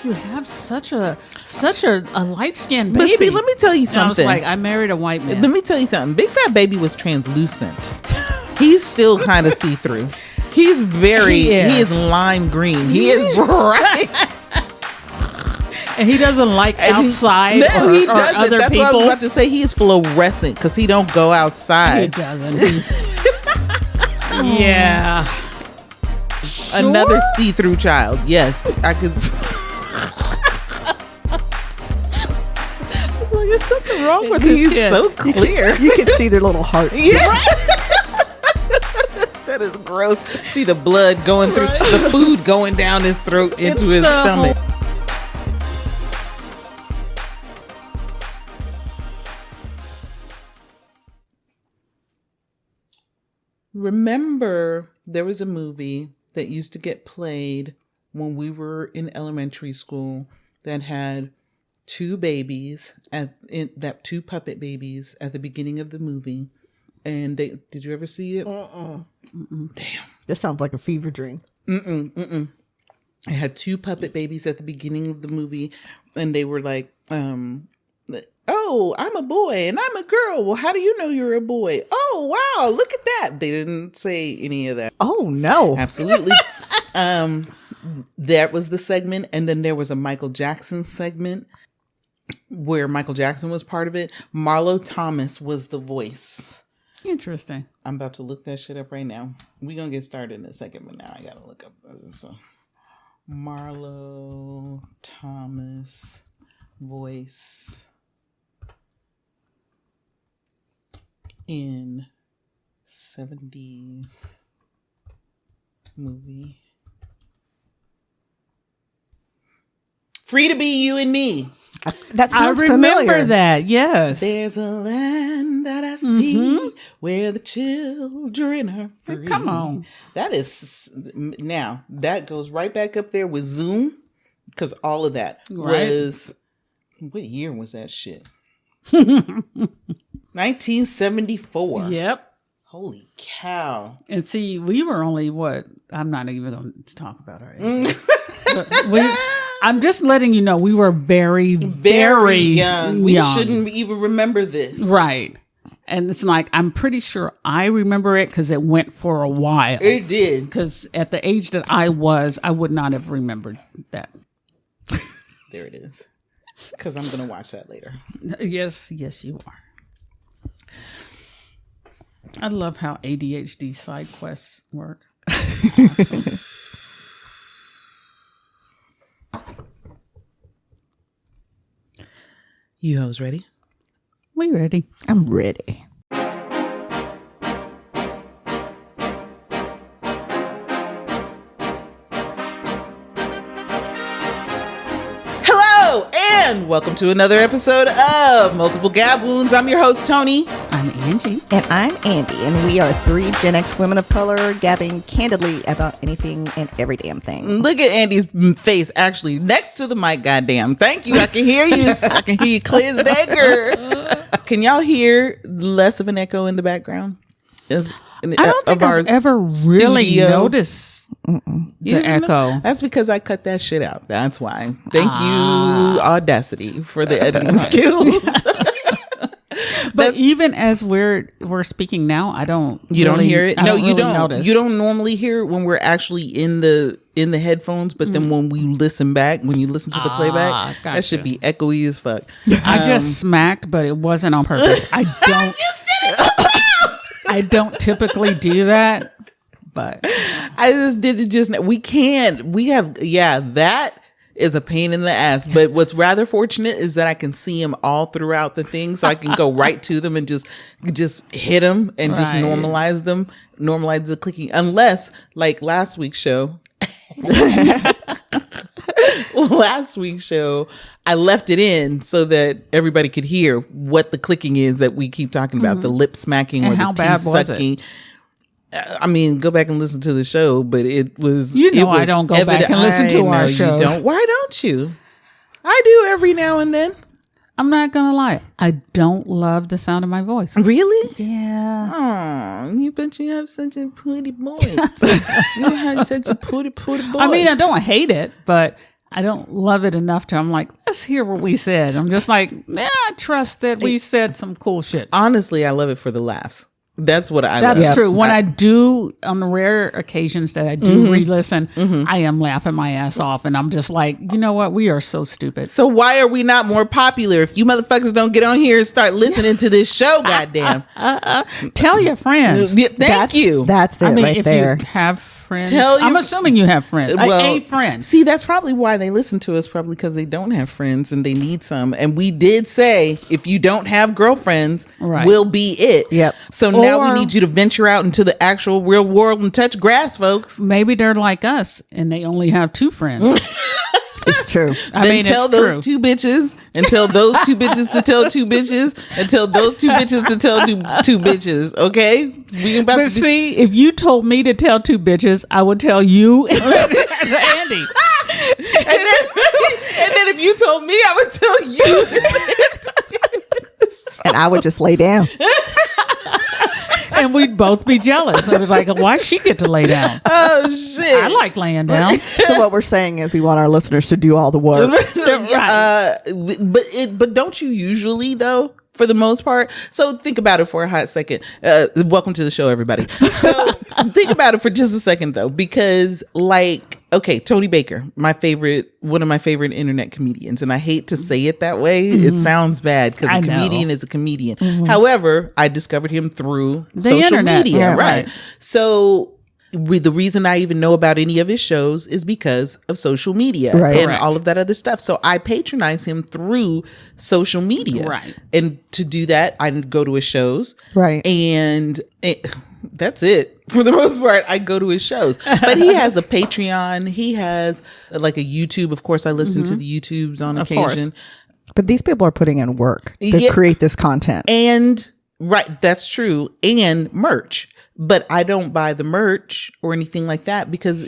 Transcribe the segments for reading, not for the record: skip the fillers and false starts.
did you have such a light skinned baby? But see, let me tell you something. I was like, I married a white man. Let me tell you something. Big Fat Baby was translucent. He's still kind of see through. He is lime green. He is bright. And he doesn't like outside he or doesn't. other That's people. what I was about to say. He is fluorescent because he don't go outside. He doesn't. Yeah. Another see-through child. Yes, I could. There's something wrong with this He's kid. so clear. You can see their little hearts. Yeah. That is gross. See the blood going through, the food going down his throat into his stomach. Remember, there was a movie that used to get played when we were in elementary school that had two babies two puppet babies at the beginning of the movie. And did you ever see it? Damn. This sounds like a fever dream. It had two puppet babies at the beginning of the movie, and they were like, oh, I'm a boy and I'm a girl. Well, how do you know you're a boy? Oh, wow, look at that. They didn't say any of that. Oh, no. Absolutely. That was the segment. And then there was a Michael Jackson segment where Michael Jackson was part of it. Marlo Thomas was the voice. Interesting. I'm about to look that shit up right now. We're going to get started in a second, but now I got to look up. So, Marlo Thomas voice in 70s movie. Free to be you and me. That sounds I remember familiar. that. Yes. There's a land that I see where the children are free. Come on. That is, now, that goes right back up there with Zoom, because all of that was, what year was that shit? 1974. Yep. Holy cow. And see, we were only what? I'm not even going to talk about our age. I'm just letting you know we were very, very young. We shouldn't even remember this. Right. And it's like, I'm pretty sure I remember it because it went for a while. It did. Because at the age that I was, I would not have remembered that. There it is. Because I'm going to watch that later. Yes, you are. I love how ADHD side quests work. Awesome. You hoes ready? We ready. I'm ready. Hello, and welcome to another episode of Multiple Gab Wounds. I'm your host, Toni. I'm Angie. And I'm Andi, and we are three Gen X women of color gabbing candidly about anything and every damn thing. Look at Andy's face, actually, next to the mic, goddamn. Thank you. I can hear you. I can hear you clear as day, girl. Can y'all hear less of an echo in the background? I don't think I've ever really noticed the echo. That's because I cut that shit out. That's why. Thank you, Audacity, for the editing skills. But even as we're speaking now, I don't. You don't hear it? No, you don't. Notice. You don't normally hear it when we're actually in the headphones, but then when we listen back, when you listen to the playback, gotcha. that should be echoey as fuck. I just smacked, but it wasn't on purpose. I don't. I don't typically do that, but I just did it just now. We can't. We have. Yeah, that is a pain in the ass. But what's rather fortunate is that I can see them all throughout the thing, so I can go right to them and just hit them and just normalize them, normalize the clicking. Unless, like last week's show, I left it in so that everybody could hear what the clicking is that we keep talking about, the lip smacking or the teeth sucking. I mean, go back and listen to the show, but it was. I don't go back and listen to our show. You don't. Why don't you? I do every now and then. I'm not gonna lie. I don't love the sound of my voice. Really? Yeah. Oh, you bet you have such a pretty voice. You have such a pretty voice. I mean, I don't hate it, but I don't love it enough to, I'm like, let's hear what we said. I'm just like, I trust that we said some cool shit. Honestly, I love it for the laughs. That's what I That's love. true. When I do, on the rare occasions that I do re-listen, I am laughing my ass off. And I'm just like, you know what? We are so stupid. So why are we not more popular? If you motherfuckers don't get on here and start listening to this show, goddamn. Tell your friends. Thank you. That's it I mean, right if there. you have friends, Tell I'm your- assuming you have friends. Well, a friend. See, that's probably why they listen to us, probably because they don't have friends and they need some. And we did say, if you don't have girlfriends, Right. we'll be it. Yep. So now Or- we need you to venture out into the actual real world and touch grass, folks. Maybe they're like us and they only have 2 friends. It's true. I Then mean, tell it's those true. 2 bitches and tell those 2 bitches to tell 2 bitches and tell those 2 bitches to tell 2 bitches. Okay? We about But to do- see, if you told me to tell 2 bitches, I would tell you and Andy. and then if you told me, I would tell you. And I would just lay down. And we'd both be jealous. I was like, why she get to lay down? Oh shit. I like laying down. So what we're saying is we want our listeners to do all the work. But don't you usually though, for the most part? So think about it for a hot second. Welcome to the show, everybody. So think about it for just a second though, because like, okay, Tony Baker, one of my favorite internet comedians, and I hate to say it that way. It sounds bad because I a know. comedian is a comedian. However, I discovered him through The social internet. media, Yeah, right? right. So the reason I even know about any of his shows is because of social media Right. and Correct. all of that other stuff. So I patronize him through social media. Right. And to do that, I go to his shows. Right. And that's it. For the most part, I go to his shows. But he has a Patreon. He has like a YouTube. Of course, I listen to the YouTubes on occasion. But these people are putting in work to Yeah. create this content. And right, that's true. And merch. But I don't buy the merch or anything like that because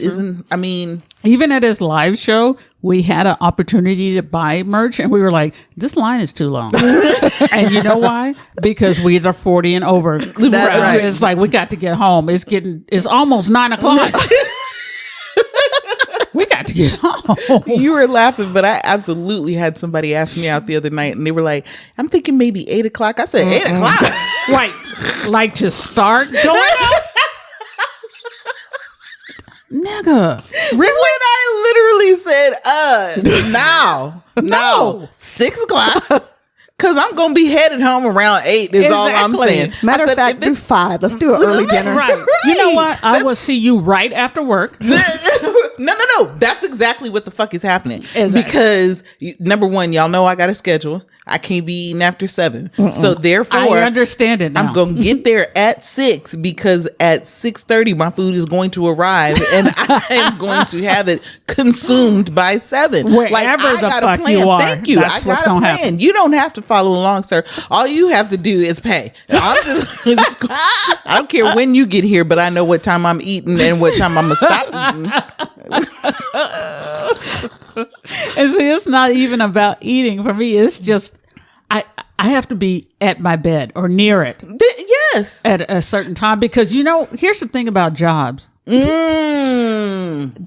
Even at his live show, we had an opportunity to buy merch and we were like, this line is too long. And you know why? Because we are 40 and over. That's right. It's like, we got to get home. It's almost 9:00. We got to get home. You were laughing, but I absolutely had somebody ask me out the other night and they were like, I'm thinking maybe 8:00. I said, 8:00? Right. Like to start going out? Nigga. When I literally said, now, 6:00. Because I'm going to be headed home around 8 is all I'm Exactly. saying. Matter I of said, fact, if do it's- 5. Let's do an early dinner. Right. You know what? I will see you right after work. No. That's exactly what the fuck is happening. Exactly. Because number one, y'all know I got a schedule. I can't be eating after 7. So therefore, I understand it now. I'm going to get there at 6 because at 6:30 my food is going to arrive and I am going to have it consumed by 7. Wherever I the got a fuck plan. you are, Thank you. that's I what's got a gonna plan. happen. You don't have to follow along, sir. All you have to do is pay. I don't care when you get here, but I know what time I'm eating and what time I'm going to stop eating. And see, it's not even about eating for me. It's just I have to be at my bed or near it Yes. at a certain time because here's the thing about jobs. They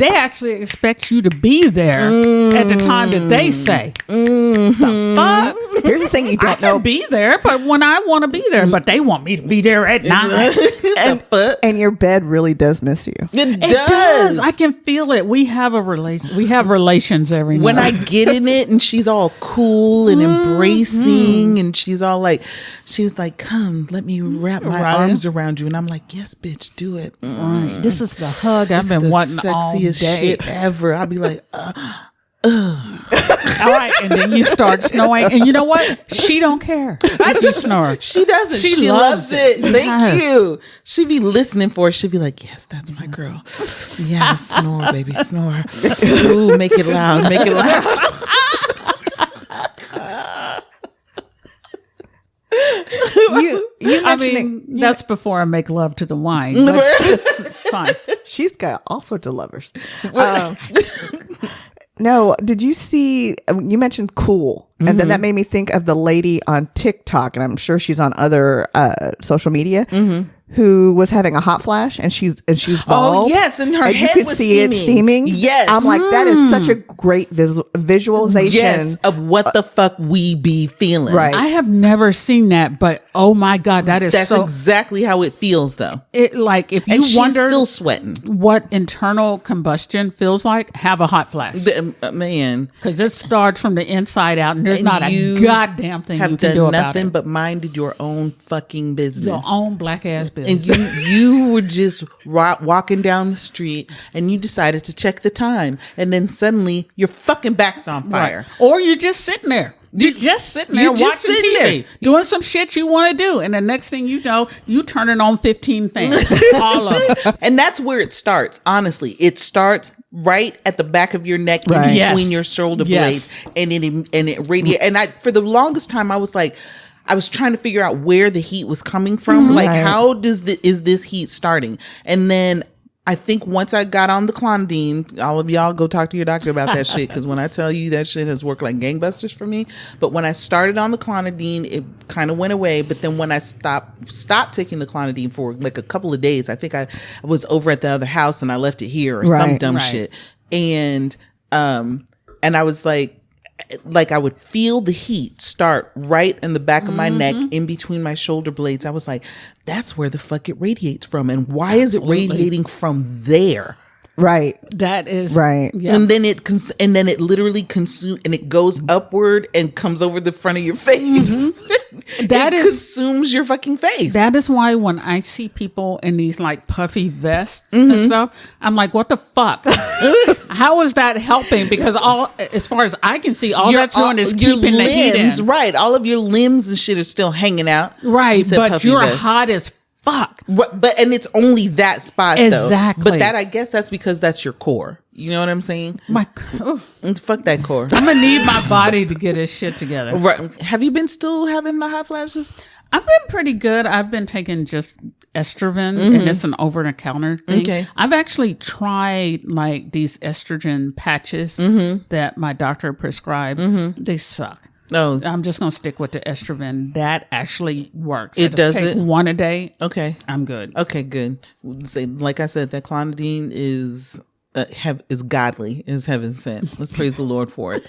actually expect you to be there at the time that they say. The fuck? Here's the thing you I don't know. can be there, but when I want to be there, but they want me to be there at 9. And your bed really does miss you. It It does. I can feel it. We have a relation. We have relations every When I night. get in it and she's all cool and embracing and she was like, come, let me wrap my Right. arms around you. And I'm like, yes, bitch, do it. This is the hug I've been the wanting all sexiest day. shit ever. I'll be like, All right, and then you start snoring, and you know what? She don't care if you snore. she doesn't. She She loves loves it. it. Thank Yes. you. She be listening for it. She be like, yes, that's my girl. Yeah, snore, baby, snore. Ooh, make it loud. Make it loud. You I mentioning mean, that's before I make love to the wine. But it's fine. she's got all sorts of lovers. No, did you see? You mentioned cool, and then that made me think of the lady on TikTok, and I'm sure she's on other social media. who was having a hot flash, and she's bald. Oh yes, and her and head you could was see steaming. it steaming. Yes, I'm like, that is such a great visualization. Yes, of what the fuck we be feeling. Right. I have never seen that, but oh my God, that's so exactly how it feels, though. it like if you And she's wonder still sweating. what internal combustion feels like, have a hot flash. Man, Because it starts from the inside out, and there's And not a you goddamn thing have you can done do about nothing it. but minded your own fucking business. Your own black ass business. And you were just walking down the street, and you decided to check the time, and then suddenly your fucking back's on fire. Right. Or you're just sitting there. You're just sitting there You're watching just sitting TV, there. doing some shit you want to do. And the next thing you know, you turning on 15 things. All of it. And that's where it starts. Honestly, it starts right at the back of your neck, Right. in Yes. between your shoulder Yes. blades, and it radiates. And I, for the longest time, I was like, I was trying to figure out where the heat was coming from. Like, Right. how is this heat starting? And then I think once I got on the clonidine, all of y'all go talk to your doctor about that shit, because when I tell you that shit has worked like gangbusters for me. But when I started on the clonidine, it kind of went away. But then when I stopped taking the clonidine for like a couple of days, I think I was over at the other house and I left it here or some Right. dumb Right. shit. And I was like I would feel the heat start right in the back of my neck, in between my shoulder blades. I was like, that's where the fuck it radiates from. And why is it radiating from there? Right. That is Right. Yeah. And then it literally consumes, and it goes upward and comes over the front of your face. That it is- consumes your fucking face. That is why when I see people in these like puffy vests and stuff, I'm like, what the fuck? How is that helping? Because as far as I can see, all that's doing is your keeping the heat limbs, in. right? All of your limbs and shit are still hanging out. You Right. said But puffy you're vest. hot as fuck. But it's only that spot though. Exactly. But that, I guess that's because that's your core. You know what I'm saying? Fuck that core. I'm gonna need my body to get his shit together. Right. Have you been still having the hot flashes? I've been pretty good. I've been taking just estrogen, and it's an over-the-counter thing. Okay. I've actually tried like these estrogen patches that my doctor prescribed. They suck. No. I'm just gonna stick with the estrogen. That actually works. It I just does take it? one a day. Okay. I'm good. Okay, good. Say, like I said, that clonidine is godly, is heaven sent. Let's praise the Lord for it.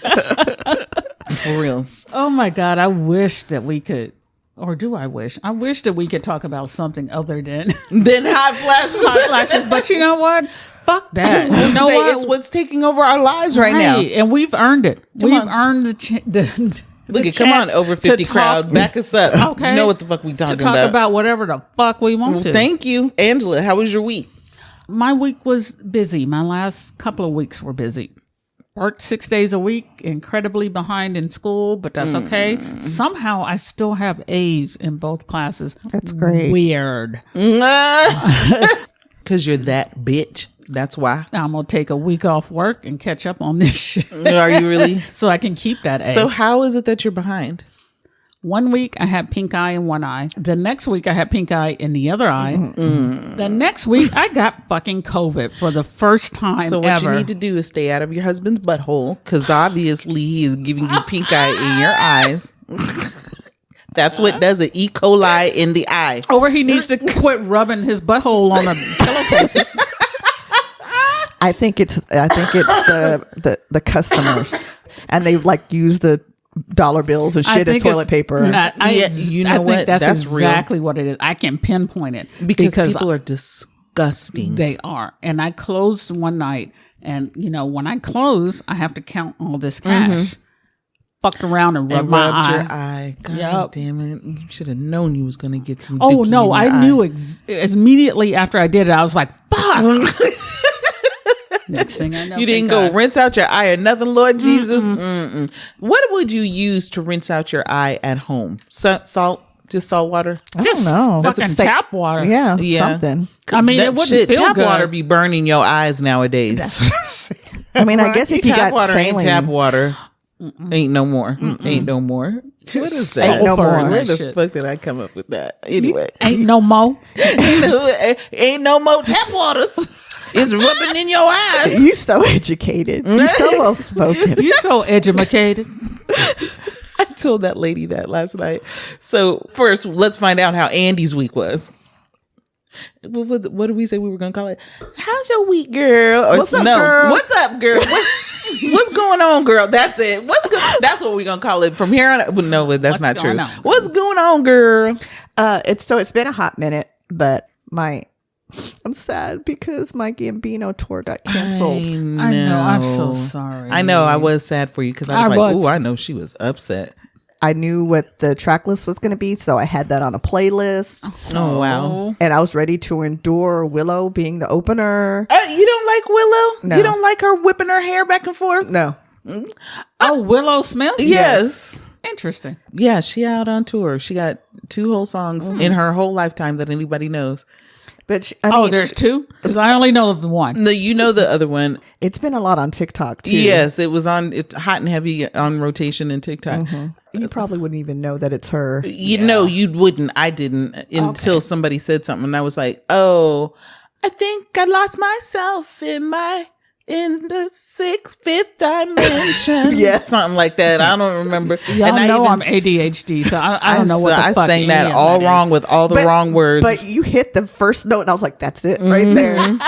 For reals. Oh my God! I wish that we could. Or do I wish? I wish that we could talk about something other than Then hot flashes. hot flashes. But you know what? Fuck that. You know Say, what? it's what's taking over our lives right now. And we've earned it. We've on. earned the Look at, come on, over 50 crowd, back us up. Okay. You know what the fuck we talking to talk about whatever the fuck we want to. Thank you, Angela. How was your week? My week was busy. My last couple of weeks were busy. Worked 6 days a week, incredibly behind in school, but that's okay. Somehow I still have A's in both classes. That's great. Weird. Because you're that bitch. That's why. I'm going to take a week off work and catch up on this shit Are you really? so I can keep that A. So how is it that you're behind? 1 week I had pink eye in one eye. The next week I had pink eye in the other eye. The next week I got fucking COVID for the first time So what ever. you need to do is stay out of your husband's butthole, because obviously he is giving you pink eye in your eyes. That's what does it. E. coli in the eye. Or he needs to quit rubbing his butthole on the pillowcases. I think it's the customers, and they like use the dollar bills and shit as toilet paper. Yeah, you know I think what? That's real. exactly what it is. I can pinpoint it Because people are disgusting. they are. And I closed one night, and you know when I close, I have to count all this cash. Fucked around and rubbed And my rubbed eye. your eye. God Yep. damn it. You should have known you was going to get some Oh dookie no! in your I eye. knew immediately after I did it. I was like, "Fuck!" Next thing I know, You didn't thank go God. rinse out your eye or nothing, Lord Jesus. Mm-mm. What would you use to rinse out your eye at home? Salt? Just salt water? I don't know. Fucking It's like- tap water. Yeah, Yeah. something. I mean, it wouldn't feel tap good. water be burning your eyes nowadays. I mean, I guess if you tap got water saline, ain't tap water. Ain't no more. Ain't no more. What is that? Ain't no more. Where the Shit. fuck did I come up with that? Anyway, Ain't no more. ain't no more tap waters. It's rubbing in your eyes. you so educated, you so well spoken. You so educated. I told that lady that last night. So first, let's find out how Andi's week was. what did we say we were gonna call it? How's your week, girl? Or What's up, girl? What's up, girl? What's going on, girl? That's it. What's good? That's what we're gonna call it from here on. No, that's What's not true. going on? What's going on, girl? It's been a hot minute, but I'm sad because my Gambino tour got canceled. I know. I'm so sorry. I know. I was sad for you because I was like, was. "Ooh, I know she was upset." I knew what the track list was going to be, so I had that on a playlist. Oh wow! And I was ready to endure Willow being the opener. You don't like Willow? No. You don't like her whipping her hair back and forth? No. Oh, Willow Smith? Yes. Interesting. Yeah, she out on tour. She got 2 whole songs in her whole lifetime that anybody knows. But I mean, There's 2? Because I only know of the one. No, you know the other one. it's been a lot on TikTok too. Yes, it was on. It's hot and heavy on rotation in TikTok. You probably wouldn't even know that it's her. You know, you wouldn't. I didn't until somebody said something, and I was like, "Oh, I think I lost myself in the 5th dimension." Yes. Something like that. I don't remember. Y'all And I know even I'm ADHD, so I don't know what the I fuck sang that any of all that wrong is. with all the wrong words. But you hit the first note, and I was like, "That's it, right there.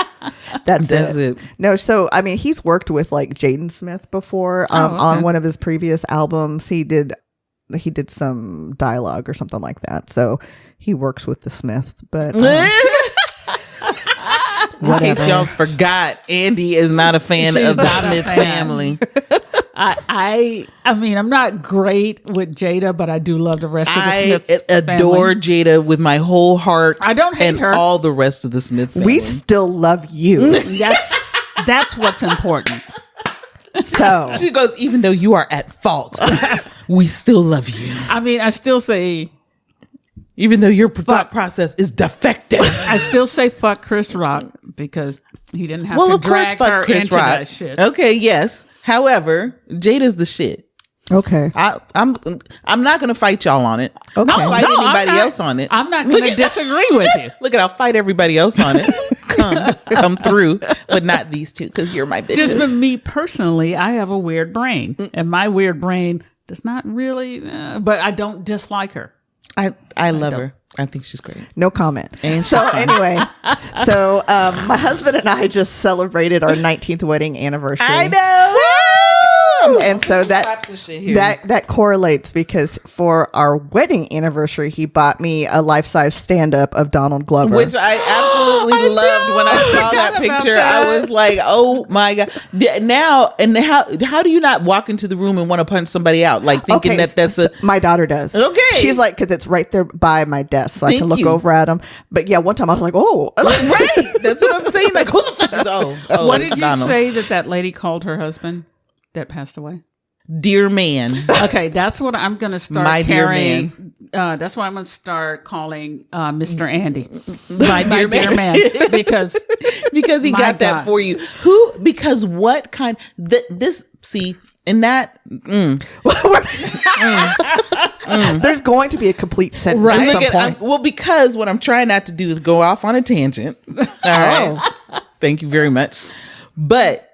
That's it." No, so I mean, he's worked with like Jaden Smith before on one of his previous albums. He did some dialogue or something like that. So he works with the Smiths, but. In case y'all forgot, Andi is not a fan She's of the not a Smith fan. family. I mean, I'm not great with Jada, but I do love the rest of the I Smith adore family. Jada with my whole heart. I don't hate and her. all the rest of the Smith family. We still love you. That's what's important. So She goes, even though you are at fault, we still love you. I mean, I still say Even though your thought process is defective. I still say fuck Chris Rock because he didn't have Well, to of course, drag her fuck Chris into Rock. that shit. Okay, yes. However, Jada's the shit. okay. I'm not gonna fight y'all on it. Okay. I'll fight No, I'm anybody not- else on it. I'm not going to disagree with you. Look at, I'll fight everybody else on it. Come through, but not these two because you're my bitches. Just with me personally, I have a weird brain, and my weird brain does not really. But I don't dislike her. I love her. I think she's great. No comment. And So she's fine. anyway, my husband and I just celebrated our 19th wedding anniversary. I know. And so Clap some shit here. that correlates because for our wedding anniversary, he bought me a life-size stand-up of Donald Glover. Which I absolutely loved when I saw that forgot about picture. that. I was like, "Oh my god!" Now, and how do you not walk into the room and want to punch somebody out, like thinking that that's a my daughter does. Okay. She's like, because it's right there by my desk, so I Thank can look you. over at him. But yeah, one time I was like, oh, right? That's what I'm saying. Like, who the fuck is What it's did you Donald. say that lady called her husband that passed away? Dear man. Okay, that's what I'm going to start My dear carrying. That's what I'm going to start calling Mr. Andy. My dear man. Because Because he My got that God. for you. Who? Because what kind? This see, and that. there's going to be a complete sentence And at look some at, point. well, because what I'm trying not to do is go off on a tangent. All right. Thank you very much. But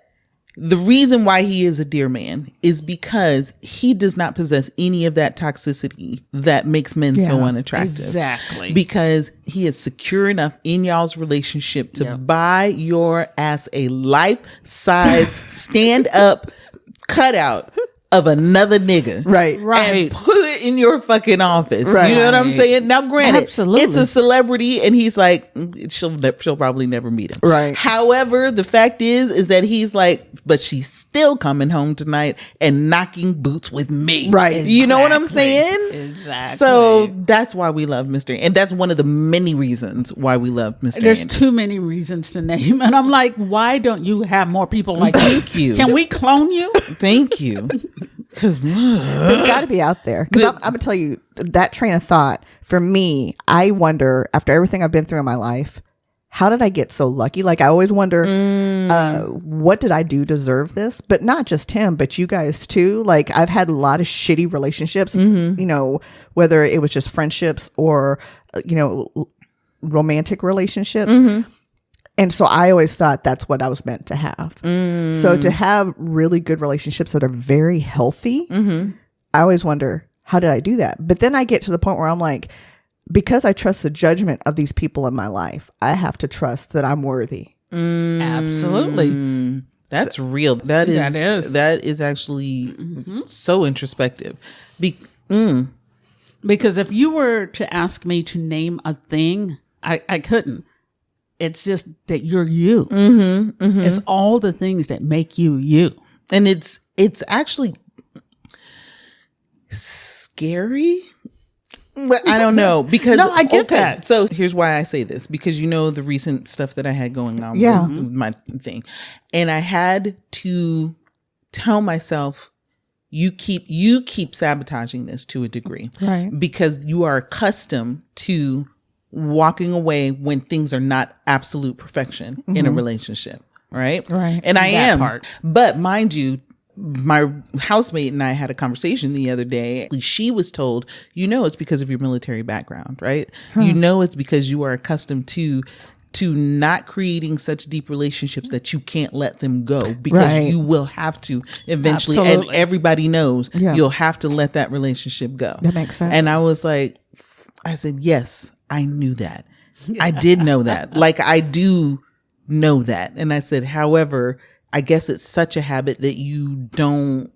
the reason why he is a dear man is because he does not possess any of that toxicity that makes men so Yeah, unattractive. exactly. Because he is secure enough in y'all's relationship to buy your ass a life-size stand-up cutout of another nigga. Right. Right. And put it in your fucking office. Right. You know what I'm saying? Now, granted, Absolutely. it's a celebrity, and he's like, she'll probably never meet him. Right. However, the fact is that he's like, but she's still coming home tonight and knocking boots with me. Right. You know what I'm Exactly. saying? Exactly. So that's why we love Mr. And that's one of the many reasons why we love Mr. There's Andy. too many reasons to name. And I'm like, why don't you have more people like Thank you. Can we clone you? Thank you. Because They've got to be out there. Because I'm going to tell you, that train of thought, for me, I wonder, after everything I've been through in my life, how did I get so lucky? Like, I always wonder, what did I do to deserve this? But not just him, but you guys too. Like, I've had a lot of shitty relationships, you know, whether it was just friendships or, you know, romantic relationships. And so I always thought that's what I was meant to have. So to have really good relationships that are very healthy, I always wonder, how did I do that? But then I get to the point where I'm like, because I trust the judgment of these people in my life, I have to trust that I'm worthy. Absolutely. That's real. That is actually so introspective. Because if you were to ask me to name a thing, I couldn't. It's just that you're you. It's all the things that make you you. And it's actually scary. But I don't know, because no, I get that. So here's why I say this, because the recent stuff that I had going on with my thing, and I had to tell myself, you keep sabotaging this to a degree, right? Because you are accustomed to walking away when things are not absolute perfection in a relationship, right? Right. And I am, part. but mind you, my housemate and I had a conversation the other day. She was told, it's because of your military background, right? It's because you are accustomed to not creating such deep relationships that you can't let them go, because you will have to eventually. Absolutely. And everybody knows you'll have to let that relationship go. That makes sense. And I was like, I said, yes, I knew that. I did know that. Like, I do know that. And I said, however, I guess it's such a habit that you don't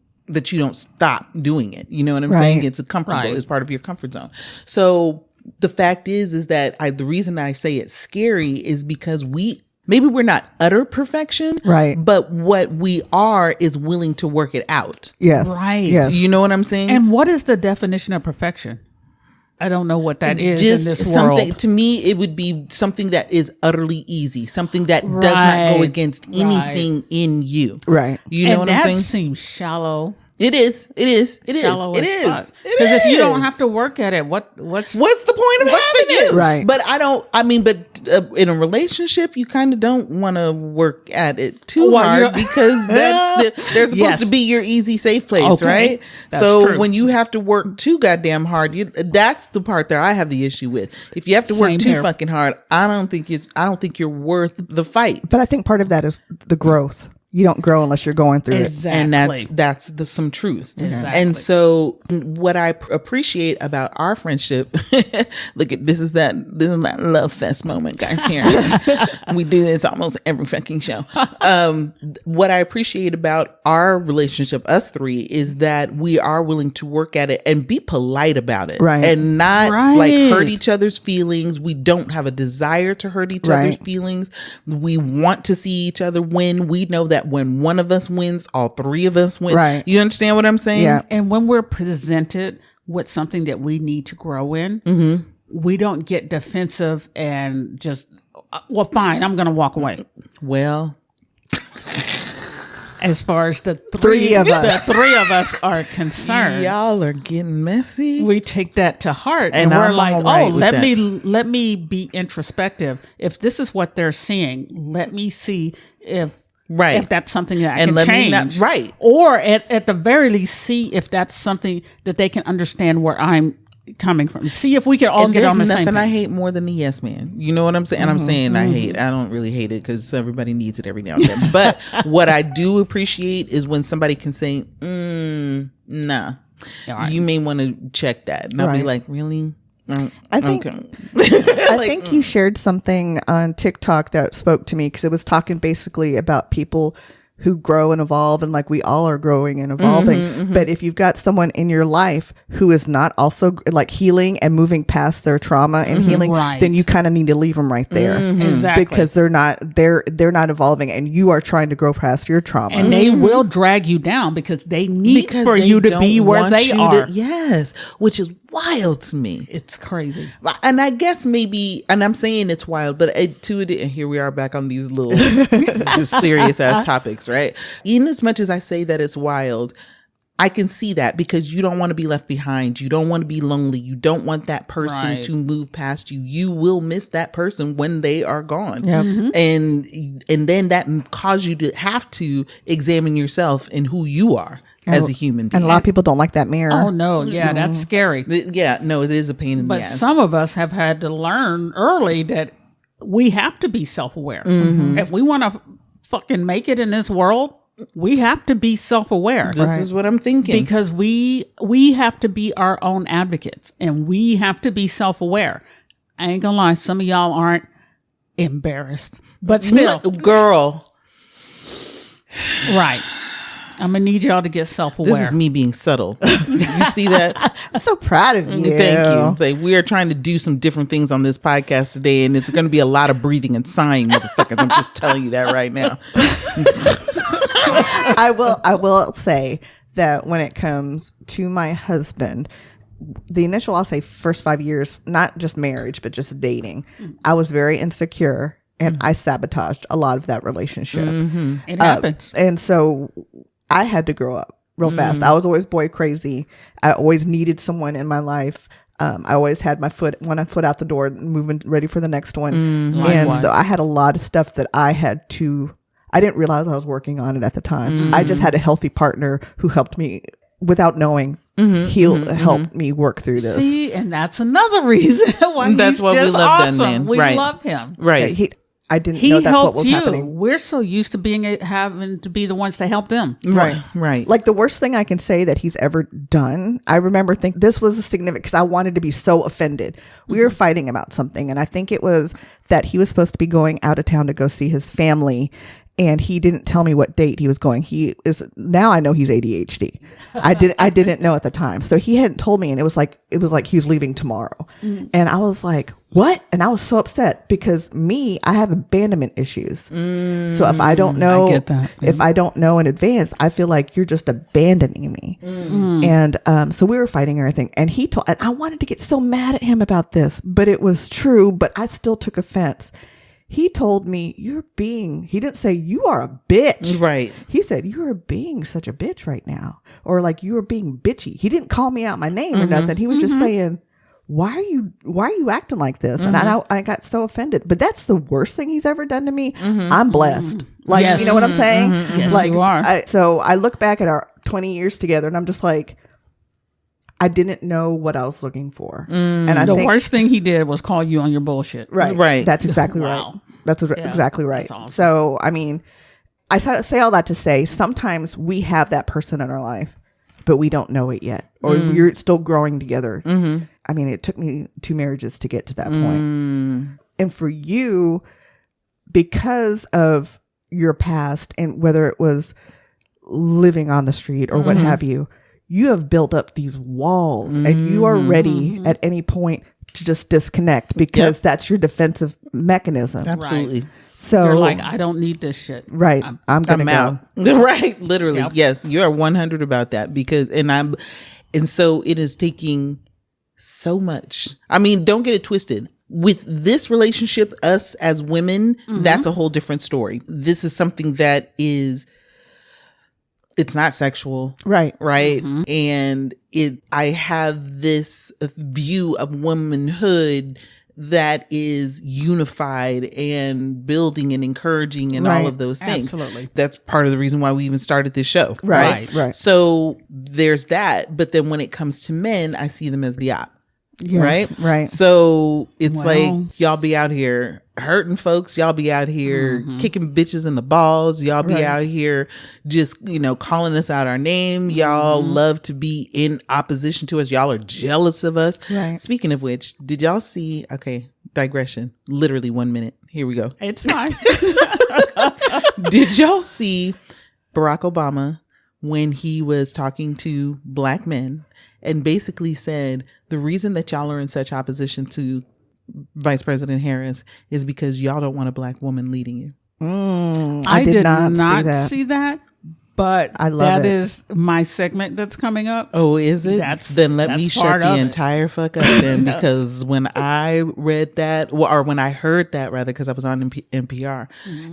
stop doing it. You know what I'm saying? It's comfortable. It's part of your comfort zone. So the fact is that the reason I say it's scary is because maybe we're not utter perfection, right? But what we are is willing to work it out. Yes. Right. Yes. You know what I'm saying? And what is the definition of perfection? I don't know what that is just in this something, world. To me, it would be something that is utterly easy, something that does not go against anything in you. Right. You know what I'm saying? That seems shallow. It is. Because if you don't have to work at it, what's the point of having it? Right. But in a relationship, you kind of don't want to work at it too hard, because they're supposed to be your easy, safe place, right? That's so true. when you have to work too goddamn hard, that's the part that I have the issue with. If you have to work too fucking hard, I don't think you're worth the fight. But I think part of that is the growth. You don't grow unless you're going through it. And that's some truth. Exactly. And so what I appreciate about our friendship, look at this is that love fest moment, guys. Here we do this almost every fucking show. What I appreciate about our relationship, us three, is that we are willing to work at it and be polite about it, right? And not like hurt each other's feelings. We don't have a desire to hurt each other's feelings. We want to see each other win. We know that when one of us wins, all three of us win. Right. You understand what I'm saying? Yeah. And when we're presented with something that we need to grow in, we don't get defensive and just, well, fine, I'm going to walk away. Well, as far as the three of us are concerned, y'all are getting messy. We take that to heart, and we're like, let me be introspective. If this is what they're seeing, let me see if that's something that I can change. Or at the very least, see if that's something that they can understand where I'm coming from. See if we can all get on the same page. There's nothing I hate more than the yes man. You know what I'm saying? And I'm saying I don't really hate it, because everybody needs it every now and then. But what I do appreciate is when somebody can say, nah, you may want to check that. And I'll be like, really? I think I think you shared something on TikTok that spoke to me, because it was talking basically about people who grow and evolve, and like we all are growing and evolving. But if you've got someone in your life who is not also like healing and moving past their trauma and healing, then you kind of need to leave them right there. Exactly. Because they're not evolving, and you are trying to grow past your trauma. And they will drag you down because they need for you to be where they are. Yes. Which is wild to me. It's crazy. And I guess maybe, and I'm saying it's wild, but and here we are back on these little just serious ass topics, right? Even as much as I say that it's wild, I can see that, because you don't want to be left behind. You don't want to be lonely. You don't want that person to move past you. You will miss that person when they are gone. Yep. And then that causes you to have to examine yourself and who you are as a human being. And a lot of people don't like that mirror. Oh, no. Yeah, that's scary. Yeah, no, it is a pain in the ass. But some of us have had to learn early that we have to be self-aware. If we want to fucking make it in this world, we have to be self-aware. This is what I'm thinking. Because we have to be our own advocates, and we have to be self-aware. I ain't gonna lie, some of y'all aren't embarrassed, but still, girl. Right. I'm gonna need y'all to get self-aware. This is me being subtle. You see that? I'm so proud of you. Thank you. Like, we are trying to do some different things on this podcast today, and it's going to be a lot of breathing and sighing, motherfuckers. I'm just telling you that right now. I will say that when it comes to my husband, the initial, I'll say, first 5 years, not just marriage, but just dating, I was very insecure, and I sabotaged a lot of that relationship. It happens. And so I had to grow up real fast. I was always boy crazy. I always needed someone in my life. I always had one foot out the door, moving ready for the next one. And so I had a lot of stuff that I didn't realize I was working on it at the time. I just had a healthy partner who helped me without knowing. He'll help me work through this. See, and that's another reason why That's he's why we just love that awesome. man. We Right. love him. Right. I didn't He know that's what helped was you. happening. We're so used to having to be the ones to help them. Right. Like the worst thing I can say that he's ever done, I remember thinking this was a significant, because I wanted to be so offended. We were fighting about something, and I think it was that he was supposed to be going out of town to go see his family, and he didn't tell me what date he was going. Now I know he's ADHD. I didn't know at the time. So he hadn't told me, and it was like he was leaving tomorrow. And I was like, what? And I was so upset because I have abandonment issues. So if I don't know, I get that. if I don't know in advance, I feel like you're just abandoning me. And so we were fighting and everything. And and I wanted to get so mad at him about this, but it was true, but I still took offense. He told me, he didn't say you are a bitch. Right. He said, you are being such a bitch right now. Or like, you are being bitchy. He didn't call me out my name or nothing. He was just saying, why are you acting like this? And I got so offended, but that's the worst thing he's ever done to me. I'm blessed. Like, Yes. you know what I'm saying? Yes, like, you are. So I look back at our 20 years together, and I'm just like, I didn't know what I was looking for. And I The think, worst thing he did was call you on your bullshit. right. That's exactly Wow. right. That's exactly right. That's awesome. So, I mean, I say all that to say, sometimes we have that person in our life, but we don't know it yet, or you're still growing together. I mean, it took me 2 marriages to get to that point. And for you, because of your past, and whether it was living on the street or what have you, you have built up these walls, and you are ready at any point to just disconnect, because that's your defensive mechanism. Absolutely. So You're like, I don't need this shit. right. I'm gonna go. out. Right. Literally. Yep. Yes. You are 100 about that, and so it is taking so much. I mean, don't get it twisted. With this relationship, us as women, that's a whole different story. This is something that it's not sexual. Right. Right. And I have this view of womanhood that is unified and building and encouraging and all Right. of those things. Absolutely. That's part of the reason why we even started this show. Right. So there's that. But then when it comes to men, I see them as the op. Yes, right. So it's Well. like, y'all be out here hurting folks. Y'all be out here kicking bitches in the balls. Y'all be Right. out here just, calling us out our name. Y'all love to be in opposition to us. Y'all are jealous of us. Right. Speaking of which, did y'all see, digression, literally 1 minute. Here we go. It's fine. Did y'all see Barack Obama when he was talking to black men and basically said, the reason that y'all are in such opposition to Vice President Harris is because y'all don't want a black woman leading you? I did not see that. But I love that it. is my segment that's coming up. Oh, is it? Then let me that's shut part the of it. entire fuck up then, because when I read that, or when I heard that rather, because I was on NPR,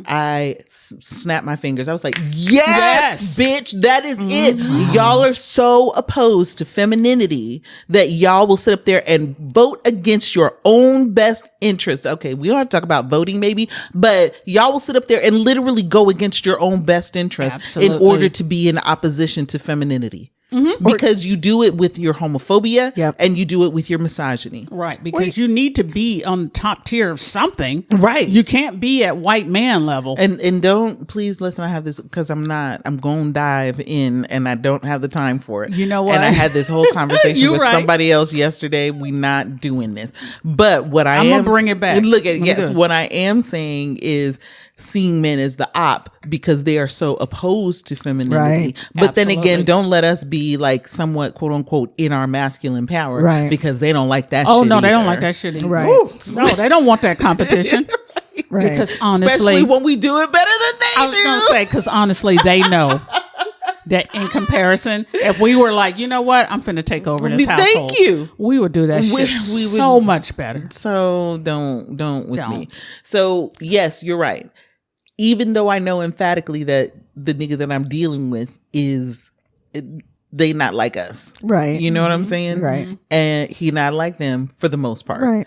I snapped my fingers. I was like, yes, bitch, that is it. Y'all are so opposed to femininity that y'all will sit up there and vote against your own best interest. Okay, we don't have to talk about voting maybe, but y'all will sit up there and literally go against your own best interest in Absolutely. order to be in opposition to femininity. because you do it with your homophobia Yep. and you do it with your misogyny. Right, because you need to be on the top tier of something. Right. You can't be at white man level. And don't, please listen, I have this because I'm going to dive in and I don't have the time for it. You know what? And I had this whole conversation You're with right. somebody else yesterday. We not doing this. But what I'm gonna bring it back. Look at I'm yes, good. what I am saying is seeing men as the op because they are so opposed to femininity. Right. But then Absolutely. again, don't let us be like somewhat quote unquote in our masculine power Right. because they don't like that Oh shit no, they don't either. like that shit either. Right. Woo. No, they don't want that competition. Right. Because honestly, Especially when we do it better than they I was do. going to say, because honestly, they know that in comparison, if we were like, you know what, I'm finna take over this Thank household. you. We would do that shit We would- so much better. So don't with Don't. me. So yes, you're right. Even though I know emphatically that the nigga that I'm dealing with they not like us. Right. You know what I'm saying? Right. And he not like them for the most part. Right.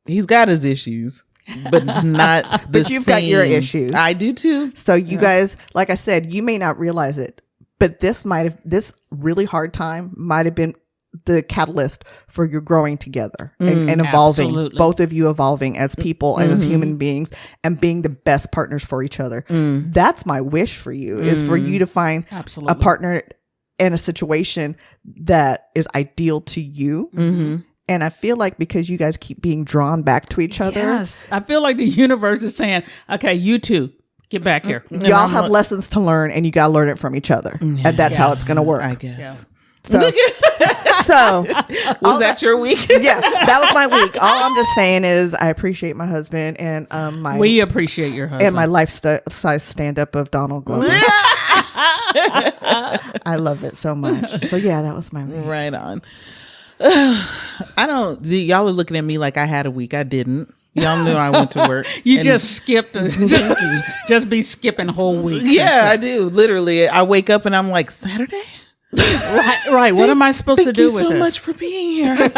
He's got his issues, but not the But you've got your same. issues. I do too. So you guys, like I said, you may not realize it, but this really hard time might have been the catalyst for your growing together and evolving, absolutely. both of you evolving as people and as human beings and being the best partners for each other. That's my wish for you is for you to find Absolutely. a partner in a situation that is ideal to you. And I feel like because you guys keep being drawn back to each other, Yes. I feel like the universe is saying, okay, you two, get back here. y'all have lessons to learn and you got to learn it from each other. And that's how it's going to work. I guess. Yeah. So Was that your week? yeah, that was my week. All I'm just saying is I appreciate my husband and We appreciate your husband. and my life-size stand-up of Donald Glover. I love it so much. So yeah, that was my week. Right on. Y'all are looking at me like I had a week. I didn't. Y'all knew I went to work. You And- just skipped, just be skipping whole weeks. and Yeah, I shit. do. Literally, I wake up and I'm like, Saturday? Right. What am I supposed to Thank do you with so this? much for being here.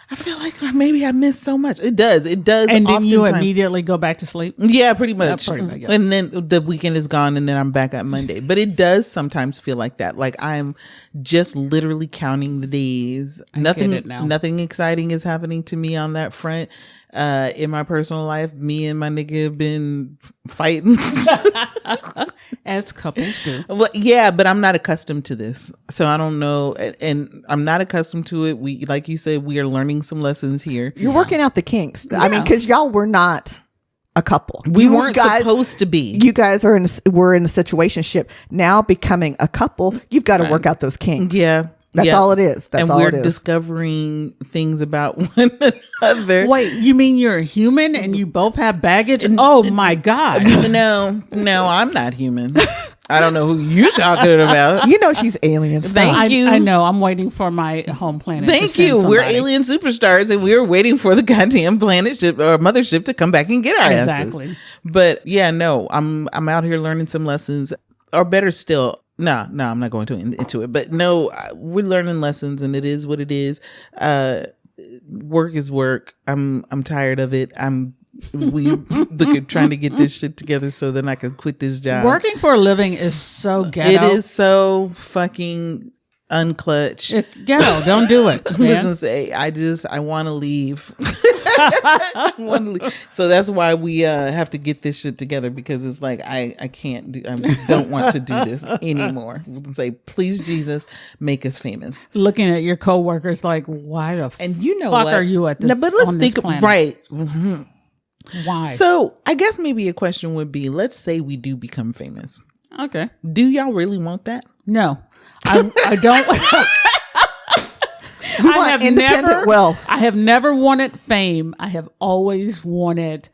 I feel like maybe I missed so much. It does. And then you oftentimes. immediately go back to sleep. Yeah, pretty much. pretty much, yeah. And then the weekend is gone and then I'm back on Monday. But it does sometimes feel like that. Like I'm just literally counting the days. get it now. Nothing exciting is happening to me on that front. In my personal life, me and my nigga have been fighting. As couples do. Well, yeah, but I'm not accustomed to this. So I don't know. And I'm not accustomed to it. We, like you said, we are learning some lessons here. You're working out the kinks. I mean, because y'all were not a couple. We You weren't guys, supposed to be. You guys were in a situationship. Now becoming a couple, you've got to work out those kinks. Yeah. That's all it is. That's and all we're it is. discovering things about one another. Wait, you mean you're a human and you both have baggage? Oh my God. No, I'm not human. I don't know who you talking about. You know she's alien stuff. Thank you. I know. I'm waiting for my home planet. to Thank send you. We're somebody. alien superstars, and we're waiting for the goddamn planet ship or mothership to come back and get our Exactly. asses. But yeah, no, I'm out here learning some lessons, or better still. No, I'm not going into it. But no, we're learning lessons, and it is what it is. Work is work. I'm tired of it. Trying to get this shit together so then I can quit this job. Working for a living is so ghetto. It is so fucking unclutch. It's ghetto. Don't do it, man. Listen, say I want to leave. I wanna leave. So that's why we have to get this shit together because it's like I don't want to do this anymore. We'll say, please Jesus, make us famous. Looking at your coworkers like, why the And you know fuck what? are you at this? No, but let's on this think planet? right. Why? So I guess maybe a question would be: let's say we do become famous. Okay. Do y'all really want that? No, I don't. We want independent wealth. I have never wanted fame. I have always wanted.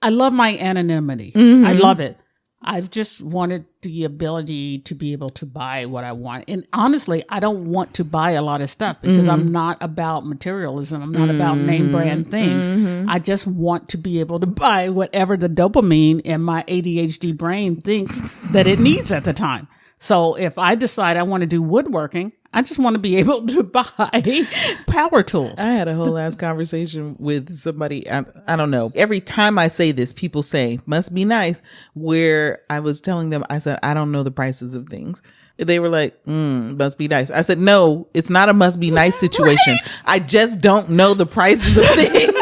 I love my anonymity. I love it. I've just wanted the ability to be able to buy what I want. And honestly, I don't want to buy a lot of stuff because I'm not about materialism. I'm not about name brand things. I just want to be able to buy whatever the dopamine in my ADHD brain thinks that it needs at the time. So if I decide I want to do woodworking, I just want to be able to buy power tools. I had a whole ass conversation with somebody. I don't know. Every time I say this, people say, must be nice. Where I was telling them, I said, I don't know the prices of things. They were like, must be nice. I said, no, it's not a must be nice situation. Right? I just don't know the prices of things.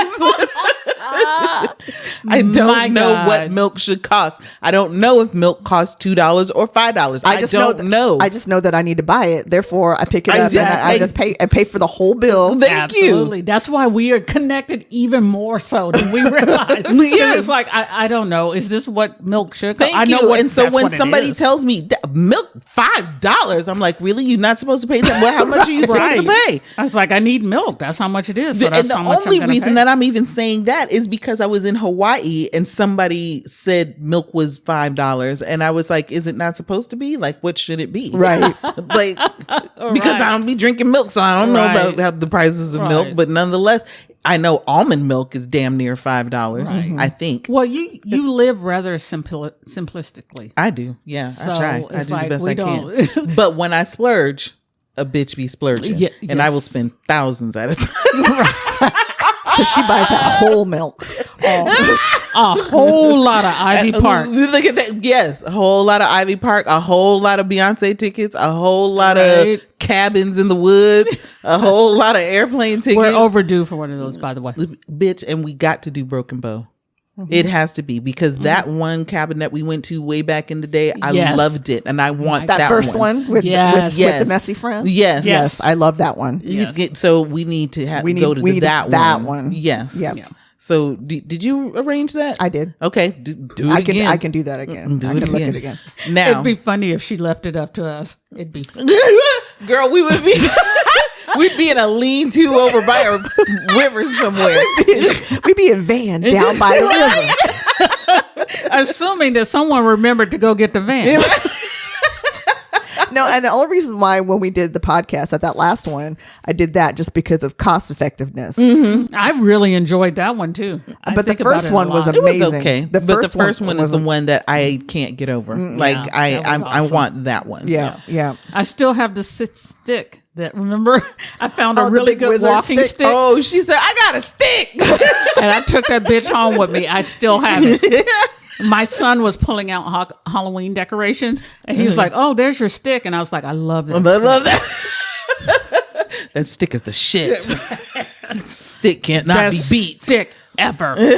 I don't know what milk should cost. I don't know if milk costs $2 or $5. I don't know. I just know that I need to buy it. Therefore, I pick it up and I just pay for the whole bill. Absolutely. That's why we are connected even more so than we realize. It's like, I don't know. Is this what milk should cost? I know what, and so when somebody tells me milk $5, I'm like, really? You're not supposed to pay that? Well, how much are you supposed to pay? I was like, I need milk. That's how much it is. So and the only reason that I'm even saying that is because I was in Hawaii and somebody said milk was $5, and I was like, is it not supposed to be? Like, what should it be? Right. Like, because I don't be drinking milk, so I don't know about how the prices of milk, but nonetheless, I know almond milk is damn near $5. I think. Well, you live rather simplistically. I do. Yeah, so I try. I do like the best I can. But when I splurge, a bitch be splurging, and I will spend thousands at a time. So she buys that whole milk. A whole lot of Ivy Park. Look at that. Yes, a whole lot of Ivy Park, a whole lot of Beyonce tickets, a whole lot of cabins in the woods, a whole lot of airplane tickets. We're overdue for one of those, by the way. Bitch, and we got to do Broken Bow. It has to be, because that one cabin that we went to way back in the day, I loved it, and I want that first one with the messy friend. Yes, I love that one. So we need to go to that one. Yes. Yeah. So did you arrange that? I did. Okay, do it again. I can do that again. Do it again. Look at it again. Now it'd be funny if she left it up to us. It'd be girl, we would be. We'd be in a lean-to over by a river somewhere. We'd be in van down by the river. Assuming that someone remembered to go get the van. No, and the only reason why when we did the podcast at that last one, I did that just because of cost effectiveness. I really enjoyed that one too. But the first one was amazing. It was okay. But the first one is the one that I can't get over. Like I want that one. Yeah. I still have the stick. That remember, I found a really good walking stick. Oh, she said, I got a stick. And I took that bitch home with me. I still have it. My son was pulling out Halloween decorations, and he was like, oh, there's your stick. And I was like, I love that stick. Love that. That stick is the shit. Stick can't not be beat. Stick ever.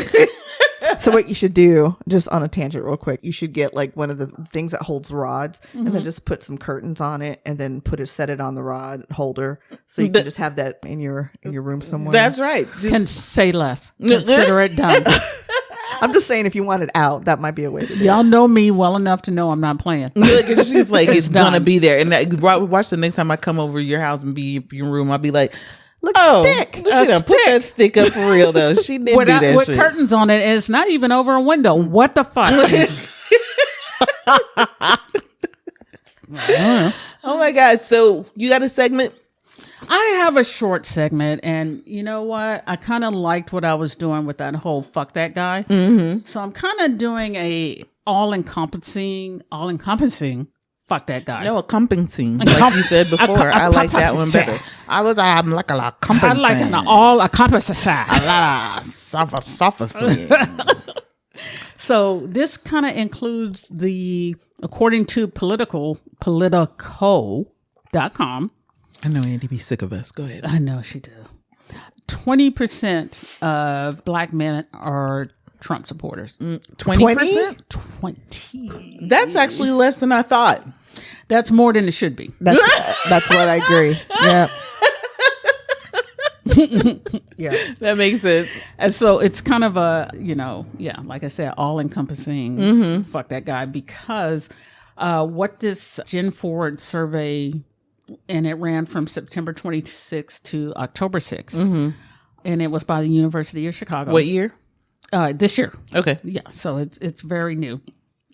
So what you should do, just on a tangent real quick, you should get like one of the things that holds rods and then just put some curtains on it and then set it on the rod holder. So you can just have that in your room somewhere. That's right. Can say less. Consider it done. I'm just saying, if you want it out, that might be a way to do it. Y'all know me well enough to know I'm not playing. She's like, it's gonna be there. And watch the next time I come over your house and be in your room, I'll be like, stick. She done put that stick up for real though. She did do that with shit. Curtains on it, and it's not even over a window. What the fuck? Oh my God. So you got a segment? I have a short segment, and you know what? I kind of liked what I was doing with that whole fuck that guy. So I'm kind of doing a all-encompassing fuck that guy. No, encompassing. Like you said before, I like that one better. I'm like a encompassing. I like an all-encompassing. A lot of suffer. So this kind of includes according to Politico.com. I know Andy be sick of us. Go ahead. I know she do. 20% of black men are Trump supporters. 20%? 20. That's actually less than I thought. That's more than it should be. That's what I agree. Yeah. Yeah. That makes sense. And so it's kind of a, like I said, all encompassing fuck that guy, because what this Jen Ford survey, and it ran from September 26th to October 6th. And it was by the University of Chicago. What year? This year. Okay. Yeah. So it's very new.